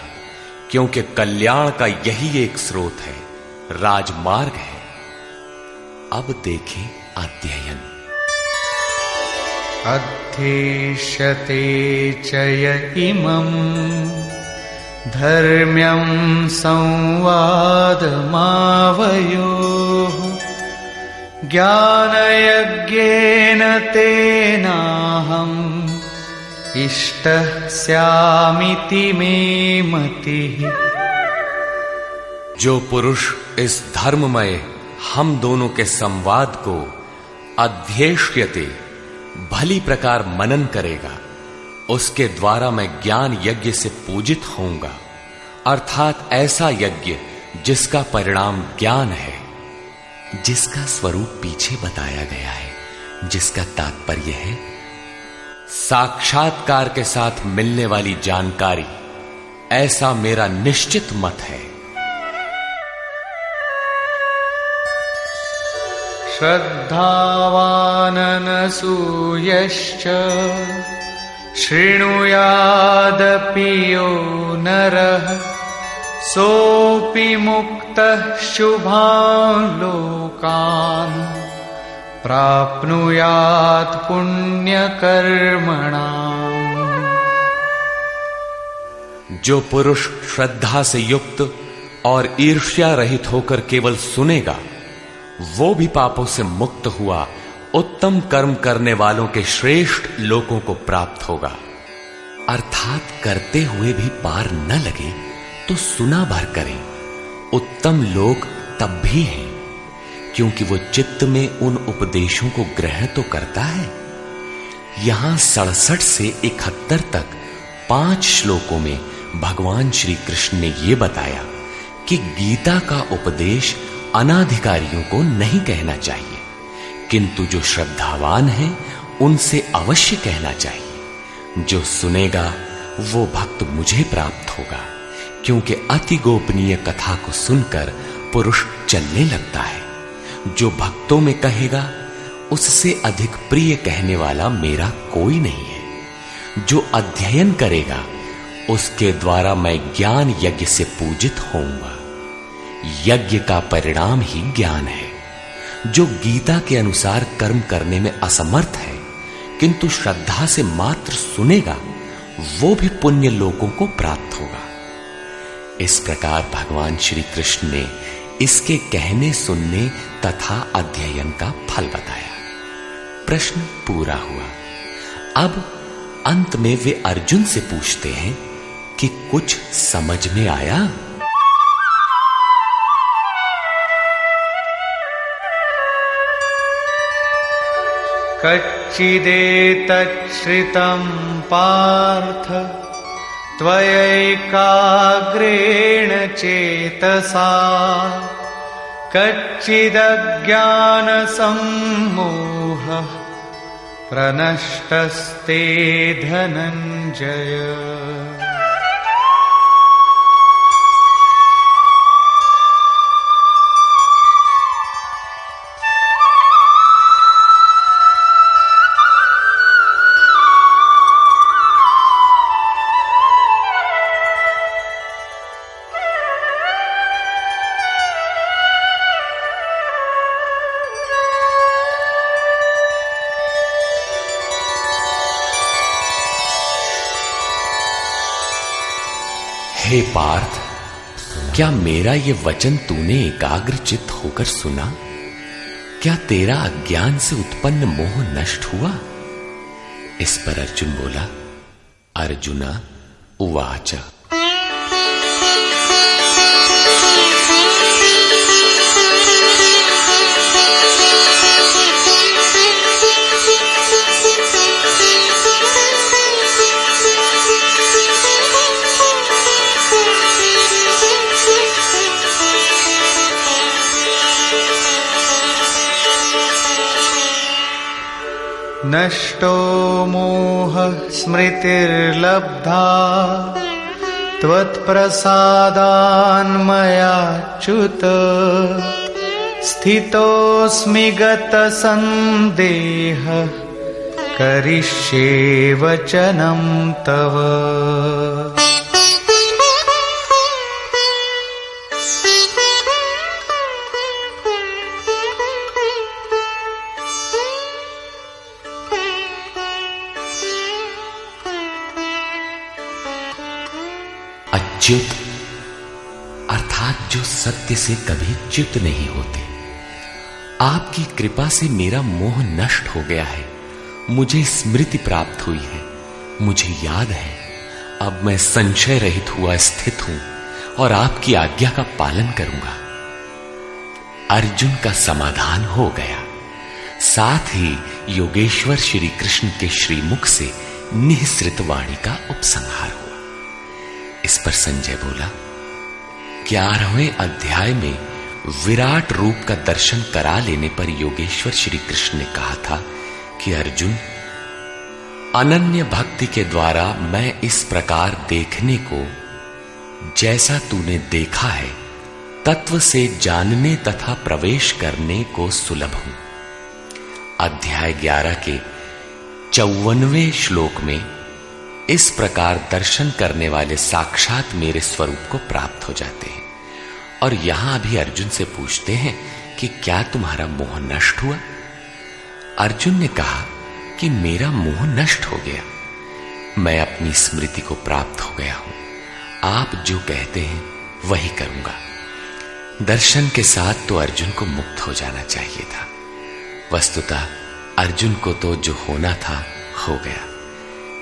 क्योंकि कल्याण का यही एक स्रोत है, राजमार्ग है। अब देखें अध्ययन। अध्येष्यते च य इमम् धर्म्यं संवादमावयोः ज्ञानयज्ञेन तेनाहम् इष्टः स्यामिति मे मतिः। जो पुरुष इस धर्ममय हम दोनों के संवाद को अध्येष्यते भली प्रकार मनन करेगा, उसके द्वारा मैं ज्ञान यज्ञ से पूजित होऊंगा, अर्थात ऐसा यज्ञ जिसका परिणाम ज्ञान है, जिसका स्वरूप पीछे बताया गया है, जिसका तात्पर्य है साक्षात्कार के साथ मिलने वाली जानकारी। ऐसा मेरा निश्चित मत है। श्रद्धावान अनसूयश्च शृणुयादपि यो नरः सोऽपि मुक्तः शुभान् लोकान् प्राप्नुयात् पुण्यकर्मणाम्। जो पुरुष श्रद्धा से युक्त और ईर्ष्या रहित होकर केवल सुनेगा, वो भी पापों से मुक्त हुआ उत्तम कर्म करने वालों के श्रेष्ठ लोकों को प्राप्त होगा। अर्थात करते हुए भी पार न लगे तो सुना भर करें। उत्तम लोक तब भी हैं क्योंकि वो चित्त में उन उपदेशों को ग्रहण तो करता है। यहां 67 से 71 तक 5 श्लोकों में भगवान श्री कृष्ण ने यह बताया कि गीता का उपदेश अनाधिकारियों को नहीं कहना चाहिए, किंतु जो श्रद्धावान हैं उनसे अवश्य कहना चाहिए। जो सुनेगा वो भक्त मुझे प्राप्त होगा, क्योंकि अति गोपनीय कथा को सुनकर पुरुष चलने लगता है। जो भक्तों में कहेगा उससे अधिक प्रिय कहने वाला मेरा कोई नहीं है। जो अध्ययन करेगा उसके द्वारा मैं ज्ञान यज्ञ से पूजित होऊंगा। यज्ञ का परिणाम ही ज्ञान है। जो गीता के अनुसार कर्म करने में असमर्थ है किंतु श्रद्धा से मात्र सुनेगा, वो भी पुण्य लोकों को प्राप्त होगा। इस प्रकार भगवान श्री कृष्ण ने इसके कहने सुनने तथा अध्ययन का फल बताया। प्रश्न पूरा हुआ। अब अंत में वे अर्जुन से पूछते हैं कि कुछ समझ में आया? कच्चिदेतच्छ्रितं पार्थ त्वयैकाग्रेण चेतसा कच्चिदज्ञानसम्मोहः प्रनष्टस्ते धनञ्जय। हे पार्थ, क्या मेरा ये वचन तूने एकाग्रचित्त होकर सुना? क्या तेरा अज्ञान से उत्पन्न मोह नष्ट हुआ? इस पर अर्जुन बोला, अर्जुना उवाच नष्टो मोहः स्मृतिर्लब्धा त्वत्प्रसादान्मयाच्युत स्थितोऽस्मि गतसन्देहः करिष्ये वचनं तव। अच्युत अर्थात जो सत्य से कभी च्युत नहीं होते। आपकी कृपा से मेरा मोह नष्ट हो गया है, मुझे स्मृति प्राप्त हुई है, मुझे याद है, अब मैं संशय रहित हुआ स्थित हूं और आपकी आज्ञा का पालन करूंगा। अर्जुन का समाधान हो गया। साथ ही योगेश्वर श्री कृष्ण के श्रीमुख से निःसृत वाणी का उपसंहार हुआ। इस पर संजय बोला, 11वें अध्याय में विराट रूप का दर्शन करा लेने पर योगेश्वर श्री कृष्ण ने कहा था कि अर्जुन, अनन्य भक्ति के द्वारा मैं इस प्रकार देखने को, जैसा तूने देखा है, तत्व से जानने तथा प्रवेश करने को सुलभ हूं। अध्याय 11 के 54वें श्लोक में इस प्रकार दर्शन करने वाले साक्षात मेरे स्वरूप को प्राप्त हो जाते हैं। और यहां भी अर्जुन से पूछते हैं कि क्या तुम्हारा मोह नष्ट हुआ? अर्जुन ने कहा कि मेरा मोह नष्ट हो गया, मैं अपनी स्मृति को प्राप्त हो गया हूं। आप जो कहते हैं वही करूंगा। दर्शन के साथ तो अर्जुन को मुक्त हो जाना चाहिए था। वस्तुतः अर्जुन को तो जो होना था हो गया,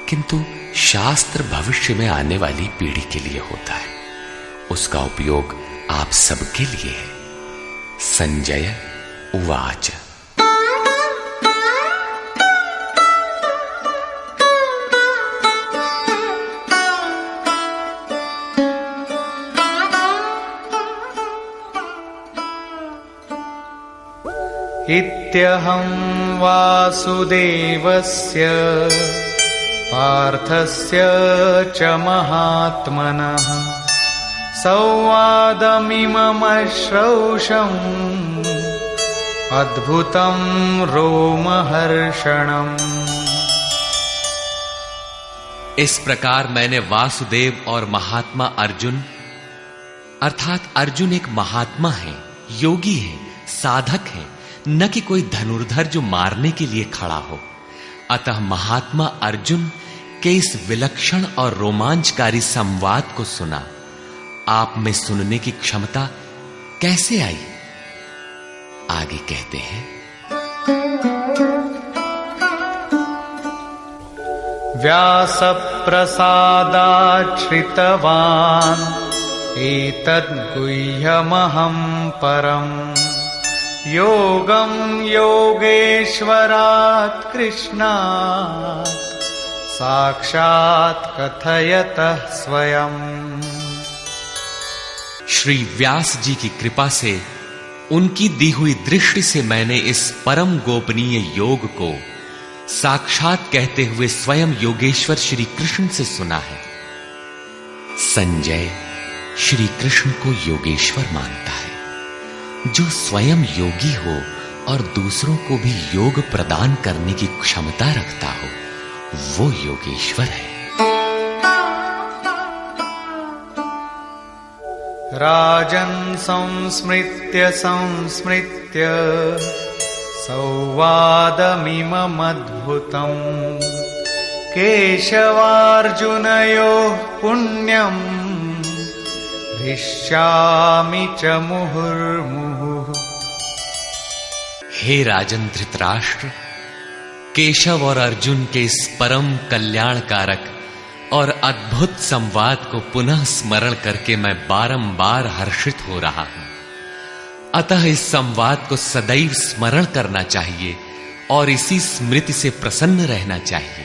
किंतु शास्त्र भविष्य में आने वाली पीढ़ी के लिए होता है, उसका उपयोग आप सबके लिए है। संजय उवाच। इत्यहं वासुदेवस्य पार्थस्य च महात्मनः संवादमिममश्रौषम् अद्भुतं रोमहर्षणम्। इस प्रकार मैंने वासुदेव और महात्मा अर्जुन, अर्थात अर्जुन एक महात्मा है, योगी है, साधक है, न कि कोई धनुर्धर जो मारने के लिए खड़ा हो। अतः महात्मा अर्जुन के इस विलक्षण और रोमांचकारी संवाद को सुना। आप में सुनने की क्षमता कैसे आई? आगे कहते हैं, व्यासप्रसादाच्छ्रितवान् एतद्गुह्यमहं परम् योगं योगेश्वरात् कृष्णात् साक्षात् कथयतः स्वयं। श्री व्यास जी की कृपा से, उनकी दी हुई दृष्टि से मैंने इस परम गोपनीय योग को साक्षात कहते हुए स्वयं योगेश्वर श्री कृष्ण से सुना है। संजय श्री कृष्ण को योगेश्वर मानता है। जो स्वयं योगी हो और दूसरों को भी योग प्रदान करने की क्षमता रखता हो, वो योगेश्वर है। राजन् संस्मृत्य संस्मृत्य संवादमिममद्भुतम् केशवार्जुनयोः पुण्यम् हृष्यामि च मुहुर्मुहुः। हे राजन धृतराष्ट्र, केशव और अर्जुन के इस परम कल्याणकारक और अद्भुत संवाद को पुनः स्मरण करके मैं बारंबार हर्षित हो रहा हूं। अतः इस संवाद को सदैव स्मरण करना चाहिए और इसी स्मृति से प्रसन्न रहना चाहिए।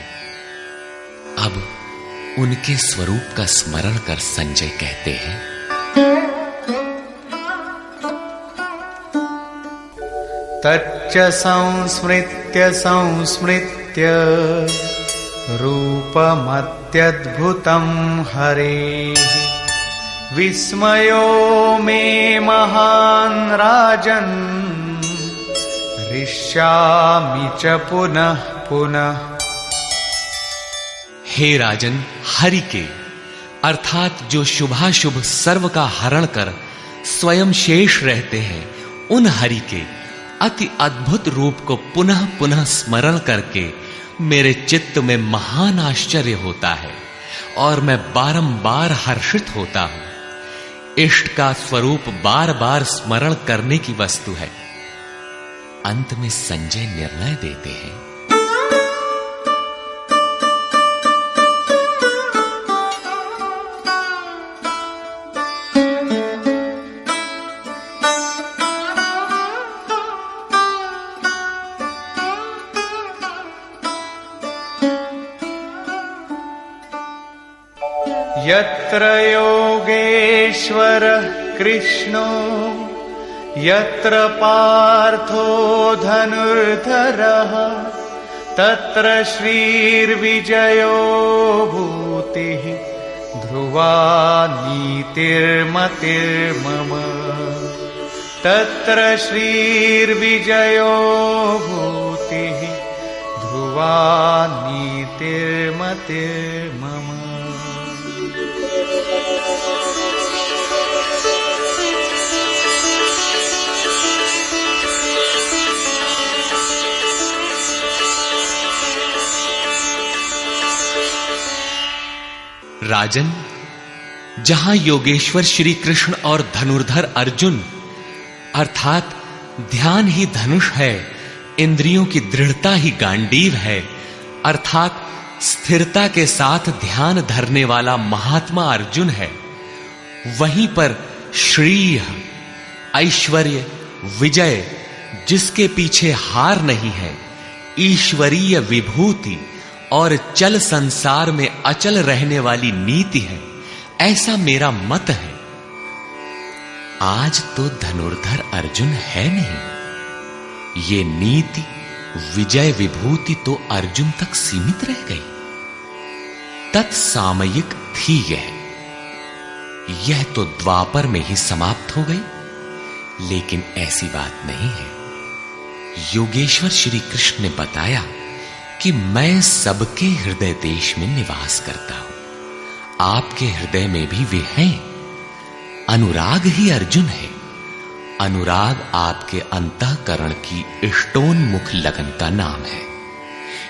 अब उनके स्वरूप का स्मरण कर संजय कहते हैं, तच्च संस्मृत्य संस्मृत्य रूपमत्यद्भुतं हरेः विस्मयो मे महान् राजन् हृष्यामि च पुनः पुनः। हे राजन, हरि के अर्थात जो शुभाशुभ सर्व का हरण कर स्वयं शेष रहते हैं, उन हरि के अति अद्भुत रूप को पुनः पुनः स्मरण करके मेरे चित्त में महान आश्चर्य होता है और मैं बारंबार हर्षित होता हूं। इष्ट का स्वरूप बार बार स्मरण करने की वस्तु है। अंत में संजय निर्णय देते हैं, यत्र योगेश्वरः कृष्णो यत्र पार्थो धनुर्धरः तत्र श्रीर्विजयो भूतिः ध्रुवा नीतिर्मतिर्मम तत्र श्रीर्विजयो भूतिः ध्रुवा नीतिर्मतिर्मम। राजन, जहां योगेश्वर श्री कृष्ण और धनुर्धर अर्जुन अर्थात ध्यान ही धनुष है, इंद्रियों की दृढ़ता ही गांडीव है, अर्थात स्थिरता के साथ ध्यान धरने वाला महात्मा अर्जुन है, वहीं पर श्री ऐश्वर्य विजय जिसके पीछे हार नहीं है, ईश्वरीय विभूति और चल संसार में अचल रहने वाली नीति है, ऐसा मेरा मत है। आज तो धनुर्धर अर्जुन है नहीं, ये नीति विजय विभूति तो अर्जुन तक सीमित रह गई, तत्सामयिक थी यह तो द्वापर में ही समाप्त हो गई। लेकिन ऐसी बात नहीं है। योगेश्वर श्री कृष्ण ने बताया कि मैं सबके हृदय देश में निवास करता हूं, आपके हृदय में भी वे हैं। अनुराग ही अर्जुन है। अनुराग आपके अंतःकरण की इष्टोन्मुख लगन का नाम है।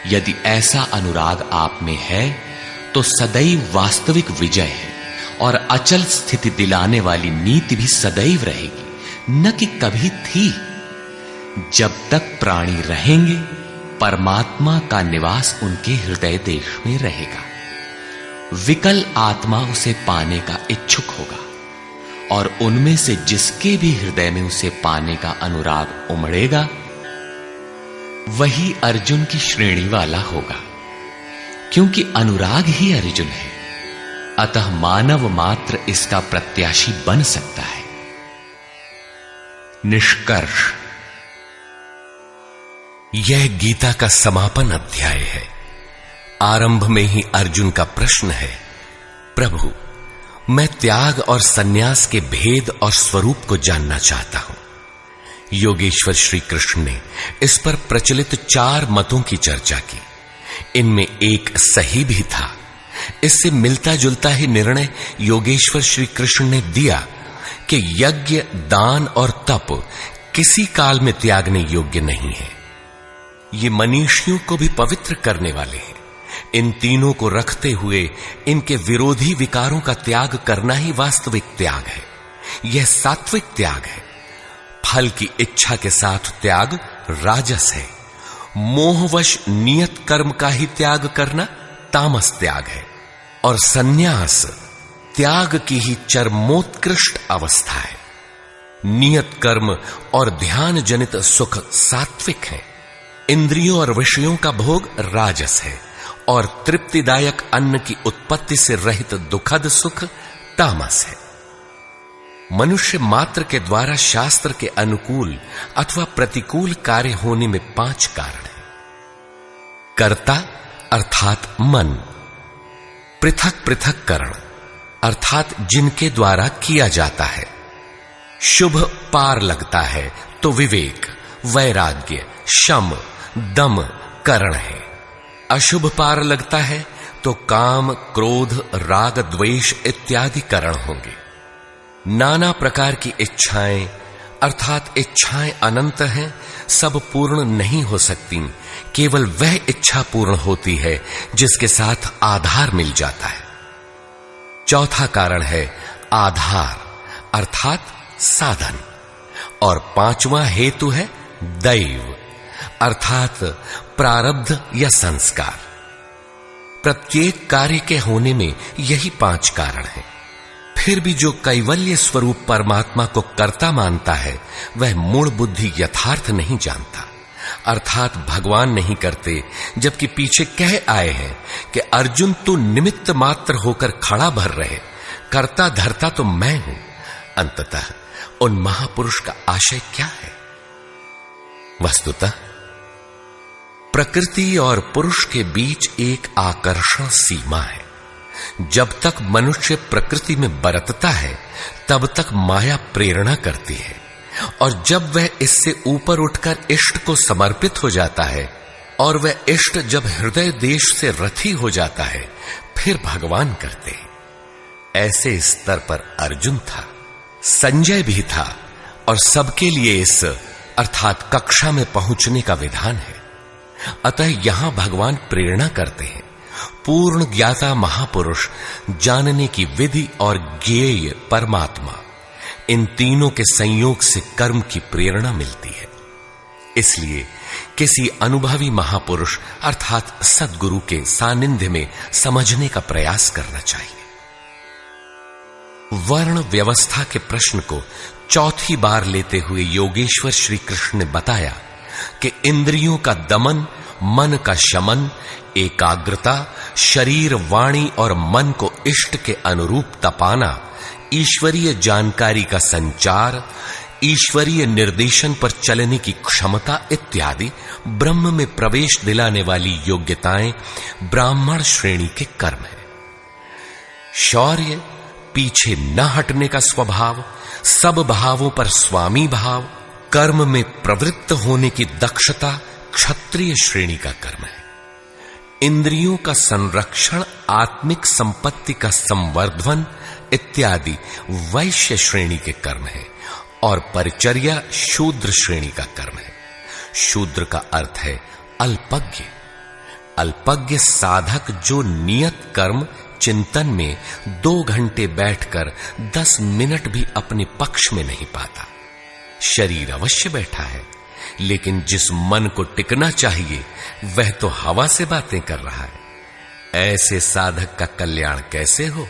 यदि ऐसा अनुराग आप में है तो सदैव वास्तविक विजय है और अचल स्थिति दिलाने वाली नीति भी सदैव रहेगी, न कि कभी थी। जब तक प्राणी रहेंगे परमात्मा का निवास उनके हृदय देश में रहेगा। विकल आत्मा उसे पाने का इच्छुक होगा और उनमें से जिसके भी हृदय में उसे पाने का अनुराग उमड़ेगा वही अर्जुन की श्रेणी वाला होगा, क्योंकि अनुराग ही अर्जुन है। अतः मानव मात्र इसका प्रत्याशी बन सकता है। निष्कर्ष, यह गीता का समापन अध्याय है। आरंभ में ही अर्जुन का प्रश्न है, प्रभु मैं त्याग और सन्यास के भेद और स्वरूप को जानना चाहता हूं। योगेश्वर श्री कृष्ण ने इस पर प्रचलित 4 मतों की चर्चा की। इनमें एक सही भी था। इससे मिलता जुलता ही निर्णय योगेश्वर श्री कृष्ण ने दिया कि यज्ञ, दान और तप किसी काल में त्यागने योग्य नहीं है। ये मनीषियों को भी पवित्र करने वाले हैं। इन तीनों को रखते हुए इनके विरोधी विकारों का त्याग करना ही वास्तविक त्याग है। यह सात्विक त्याग है। फल की इच्छा के साथ त्याग राजस है। मोहवश नियत कर्म का ही त्याग करना तामस त्याग है। और सन्यास त्याग की ही चरमोत्कृष्ट अवस्था है। नियत कर्म और ध्यान जनित सुख सात्विक है। इंद्रियों और विषयों का भोग राजस है और तृप्तिदायक अन्न की उत्पत्ति से रहित दुखद सुख तामस है। मनुष्य मात्र के द्वारा शास्त्र के अनुकूल अथवा प्रतिकूल कार्य होने में 5 कारण हैं। कर्ता अर्थात मन, पृथक पृथक करण अर्थात जिनके द्वारा किया जाता है। शुभ पार लगता है तो विवेक, वैराग्य, शम, दम करण है। अशुभ पार लगता है तो काम, क्रोध, राग, द्वेष इत्यादि करण होंगे। नाना प्रकार की इच्छाएं अर्थात इच्छाएं अनंत हैं, सब पूर्ण नहीं हो सकती। केवल वह इच्छा पूर्ण होती है जिसके साथ आधार मिल जाता है। चौथा कारण है आधार अर्थात साधन। और 5वां हेतु है दैव अर्थात प्रारब्ध या संस्कार। प्रत्येक कार्य के होने में यही 5 कारण हैं। फिर भी जो कैवल्य स्वरूप परमात्मा को कर्ता मानता है वह मूल बुद्धि यथार्थ नहीं जानता। अर्थात भगवान नहीं करते, जबकि पीछे कह आए हैं कि अर्जुन तू निमित्त मात्र होकर खड़ा भर रहे, कर्ता धर्ता तो मैं हूं। अंततः उन महापुरुष का आशय क्या है? वस्तुतः प्रकृति और पुरुष के बीच एक आकर्षण सीमा है। जब तक मनुष्य प्रकृति में बरतता है तब तक माया प्रेरणा करती है, और जब वह इससे ऊपर उठकर इष्ट को समर्पित हो जाता है और वह इष्ट जब हृदय देश से रथी हो जाता है फिर भगवान करते हैं। ऐसे स्तर पर अर्जुन था, संजय भी था, और सबके लिए इस अर्थात कक्षा में पहुंचने का विधान है। अतः यहां भगवान प्रेरणा करते हैं। पूर्ण ज्ञाता महापुरुष, जानने की विधि और ज्ञेय परमात्मा, इन तीनों के संयोग से कर्म की प्रेरणा मिलती है। इसलिए किसी अनुभवी महापुरुष अर्थात सद्गुरु के सानिध्य में समझने का प्रयास करना चाहिए। वर्ण व्यवस्था के प्रश्न को चौथी बार लेते हुए योगेश्वर श्री कृष्ण ने बताया कि इंद्रियों का दमन, मन का शमन, एकाग्रता, शरीर, वाणी और मन को इष्ट के अनुरूप तपाना, ईश्वरीय जानकारी का संचार, ईश्वरीय निर्देशन पर चलने की क्षमता इत्यादि ब्रह्म में प्रवेश दिलाने वाली योग्यताएं ब्राह्मण श्रेणी के कर्म है। शौर्य, पीछे न हटने का स्वभाव, सब भावों पर स्वामी भाव, कर्म में प्रवृत्त होने की दक्षता क्षत्रिय श्रेणी का कर्म है। इंद्रियों का संरक्षण, आत्मिक संपत्ति का संवर्धन इत्यादि वैश्य श्रेणी के कर्म है, और परिचर्या शूद्र श्रेणी का कर्म है। शूद्र का अर्थ है अल्पज्ञ। अल्पज्ञ साधक जो नियत कर्म चिंतन में 2 घंटे बैठकर 10 मिनट भी अपने पक्ष में नहीं पाता। शरीर अवश्य बैठा है, लेकिन जिस मन को टिकना चाहिए वह तो हवा से बातें कर रहा है। ऐसे साधक का कल्याण कैसे हो?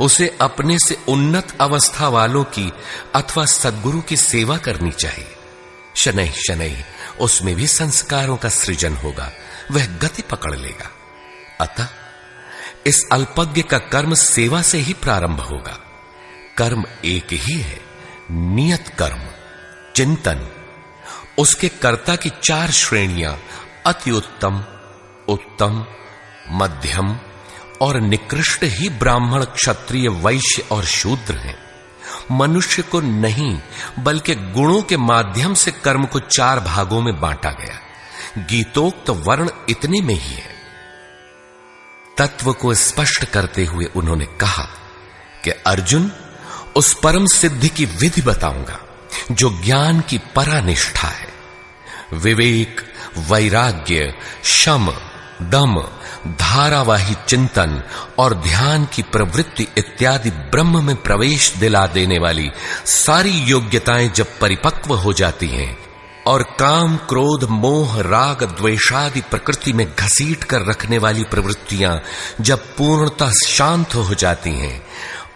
उसे अपने से उन्नत अवस्था वालों की अथवा सद्गुरु की सेवा करनी चाहिए। शनै शनै उसमें भी संस्कारों का सृजन होगा, वह गति पकड़ लेगा। अतः इस अल्पज्ञ का कर्म सेवा से ही प्रारंभ होगा। कर्म एक ही है, नियत कर्म, चिंतन। उसके कर्ता की 4 श्रेणियां अति उत्तम, उत्तम, मध्यम और निकृष्ट ही ब्राह्मण, क्षत्रिय, वैश्य और शूद्र हैं। मनुष्य को नहीं बल्कि गुणों के माध्यम से कर्म को 4 भागों में बांटा गया। गीतोक्त वर्ण इतने में ही है। तत्व को स्पष्ट करते हुए उन्होंने कहा कि अर्जुन, उस परम सिद्धि की विधि बताऊंगा जो ज्ञान की परानिष्ठा है। विवेक, वैराग्य, शम, दम, धारावाही चिंतन और ध्यान की प्रवृत्ति इत्यादि ब्रह्म में प्रवेश दिला देने वाली सारी योग्यताएं जब परिपक्व हो जाती हैं और काम, क्रोध, मोह, राग, द्वेषादि प्रकृति में घसीट कर रखने वाली प्रवृत्तियां जब पूर्णतः शांत हो जाती हैं,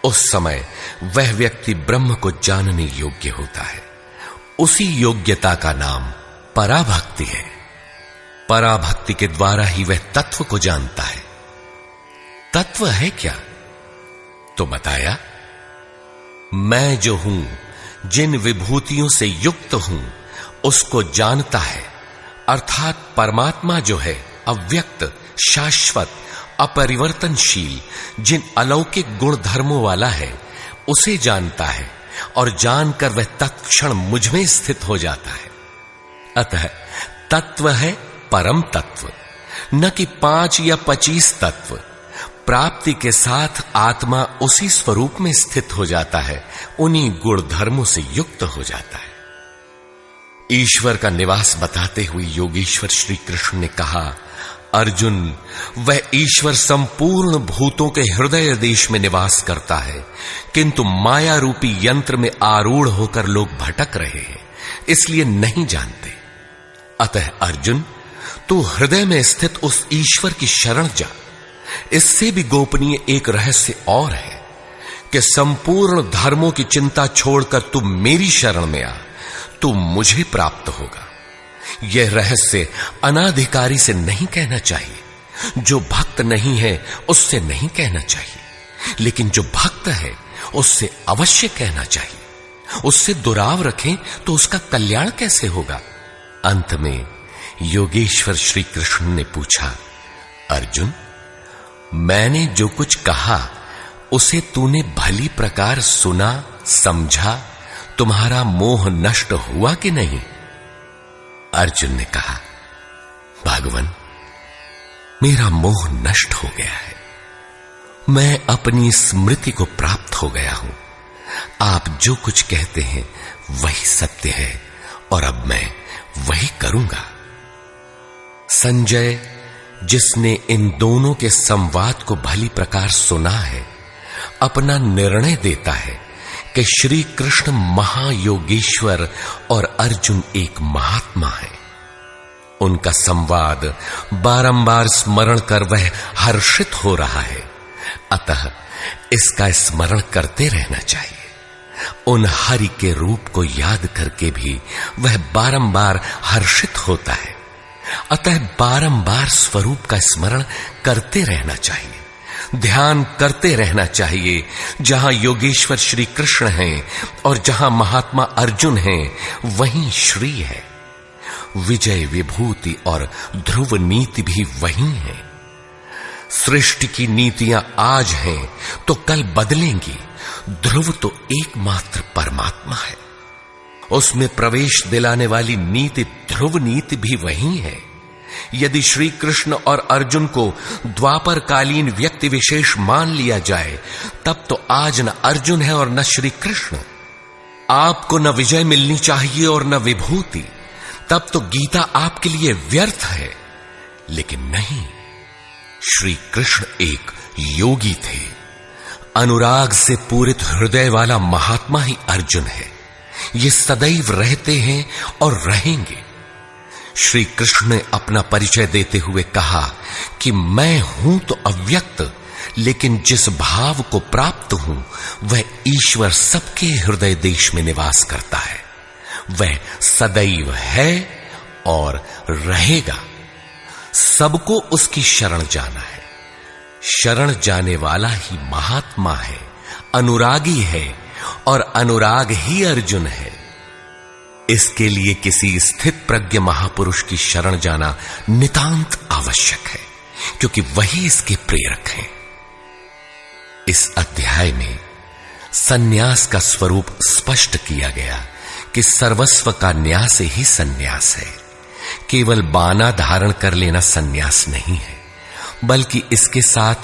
उस समय वह व्यक्ति ब्रह्म को जानने योग्य होता है। उसी योग्यता का नाम पराभक्ति है। पराभक्ति के द्वारा ही वह तत्व को जानता है। तत्व है क्या? तो बताया, मैं जो हूं, जिन विभूतियों से युक्त हूं, उसको जानता है। अर्थात परमात्मा जो है अव्यक्त, शाश्वत, अपरिवर्तनशील, जिन अलौकिक गुण धर्मों वाला है, उसे जानता है, और जानकर वह तत्क्षण मुझ में स्थित हो जाता है। अतः तत्व है परम तत्व, न कि 5 या 25 तत्व। प्राप्ति के साथ आत्मा उसी स्वरूप में स्थित हो जाता है, उन्हीं गुण धर्मों से युक्त हो जाता है। ईश्वर का निवास बताते हुए योगेश्वर श्री कृष्ण ने कहा, अर्जुन, वह ईश्वर संपूर्ण भूतों के हृदय देश में निवास करता है, किंतु माया रूपी यंत्र में आरूढ़ होकर लोग भटक रहे हैं, इसलिए नहीं जानते। अतः अर्जुन, तू हृदय में स्थित उस ईश्वर की शरण जा। इससे भी गोपनीय एक रहस्य और है कि संपूर्ण धर्मों की चिंता छोड़कर तू मेरी शरण में आ, तू मुझे प्राप्त होगा। यह रहस्य अनाधिकारी से नहीं कहना चाहिए, जो भक्त नहीं है उससे नहीं कहना चाहिए, लेकिन जो भक्त है उससे अवश्य कहना चाहिए। उससे दुराव रखें तो उसका कल्याण कैसे होगा? अंत में योगेश्वर श्री कृष्ण ने पूछा, अर्जुन, मैंने जो कुछ कहा उसे तूने भली प्रकार सुना, समझा, तुम्हारा मोह नष्ट हुआ कि नहीं? अर्जुन ने कहा, भगवन, मेरा मोह नष्ट हो गया है। मैं अपनी स्मृति को प्राप्त हो गया हूं। आप जो कुछ कहते हैं वही सत्य है और अब मैं वही करूंगा। संजय, जिसने इन दोनों के संवाद को भली प्रकार सुना है, अपना निर्णय देता है कि श्री कृष्ण महायोगेश्वर और अर्जुन एक महात्मा है। उनका संवाद बारंबार स्मरण कर वह हर्षित हो रहा है, अतः इसका स्मरण करते रहना चाहिए। उन हरि के रूप को याद करके भी वह बारंबार हर्षित होता है, अतः बारंबार स्वरूप का स्मरण करते रहना चाहिए। ध्यान करते रहना चाहिए। जहां योगेश्वर श्री कृष्ण हैं और जहां महात्मा अर्जुन हैं, वहीं श्री है। विजय, विभूति और ध्रुव नीति भी वही है। सृष्टि की नीतियां आज हैं तो कल बदलेंगी। ध्रुव तो एकमात्र परमात्मा है। उसमें प्रवेश दिलाने वाली नीति ध्रुव नीति भी वही है। यदि श्री कृष्ण और अर्जुन को द्वापर कालीन व्यक्ति विशेष मान लिया जाए, तब तो आज न अर्जुन है और न श्री कृष्ण। आपको न विजय मिलनी चाहिए और न विभूति, तब तो गीता आपके लिए व्यर्थ है। लेकिन नहीं, श्री कृष्ण एक योगी थे। अनुराग से पूरित हृदय वाला महात्मा ही अर्जुन है। ये सदैव रहते हैं और रहेंगे। श्री कृष्ण ने अपना परिचय देते हुए कहा कि मैं हूं तो अव्यक्त, लेकिन जिस भाव को प्राप्त हूं वह ईश्वर सबके हृदय देश में निवास करता है। वह सदैव है और रहेगा। सबको उसकी शरण जाना है। शरण जाने वाला ही महात्मा है, अनुरागी है, और अनुराग ही अर्जुन है। इसके लिए किसी स्थित प्रज्ञ महापुरुष की शरण जाना नितांत आवश्यक है, क्योंकि वही इसके प्रेरक हैं। इस अध्याय में सन्यास का स्वरूप स्पष्ट किया गया कि सर्वस्व का न्यास ही सन्यास है। केवल बाना धारण कर लेना सन्यास नहीं है, बल्कि इसके साथ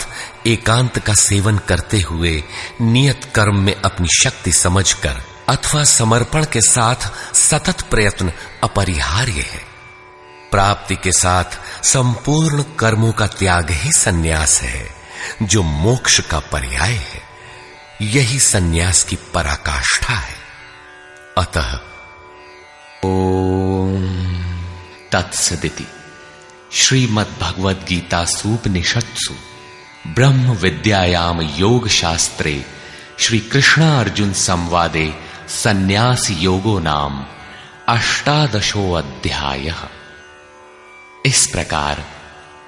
एकांत का सेवन करते हुए नियत कर्म में अपनी शक्ति समझकर अथवा समर्पण के साथ सतत प्रयत्न अपरिहार्य है। प्राप्ति के साथ संपूर्ण कर्मों का त्याग ही सन्यास है, जो मोक्ष का पर्याय है। यही सन्यास की पराकाष्ठा है। अतः ओम तत्सदिति श्रीमद्भगवद्गीतासूपनिषत्सु ब्रह्म विद्यायाम योग शास्त्रे श्री कृष्णार्जुन संवादे संन्यास योगो नाम 18 अध्यायः। इस प्रकार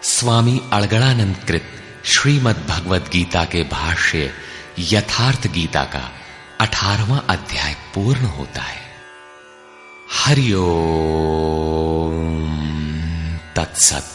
स्वामी अड़गड़ानंद कृत श्रीमद्भगवद्गीता के भाष्य यथार्थ गीता का 18वां अध्याय पूर्ण होता है। हरि ओम तत्सत्।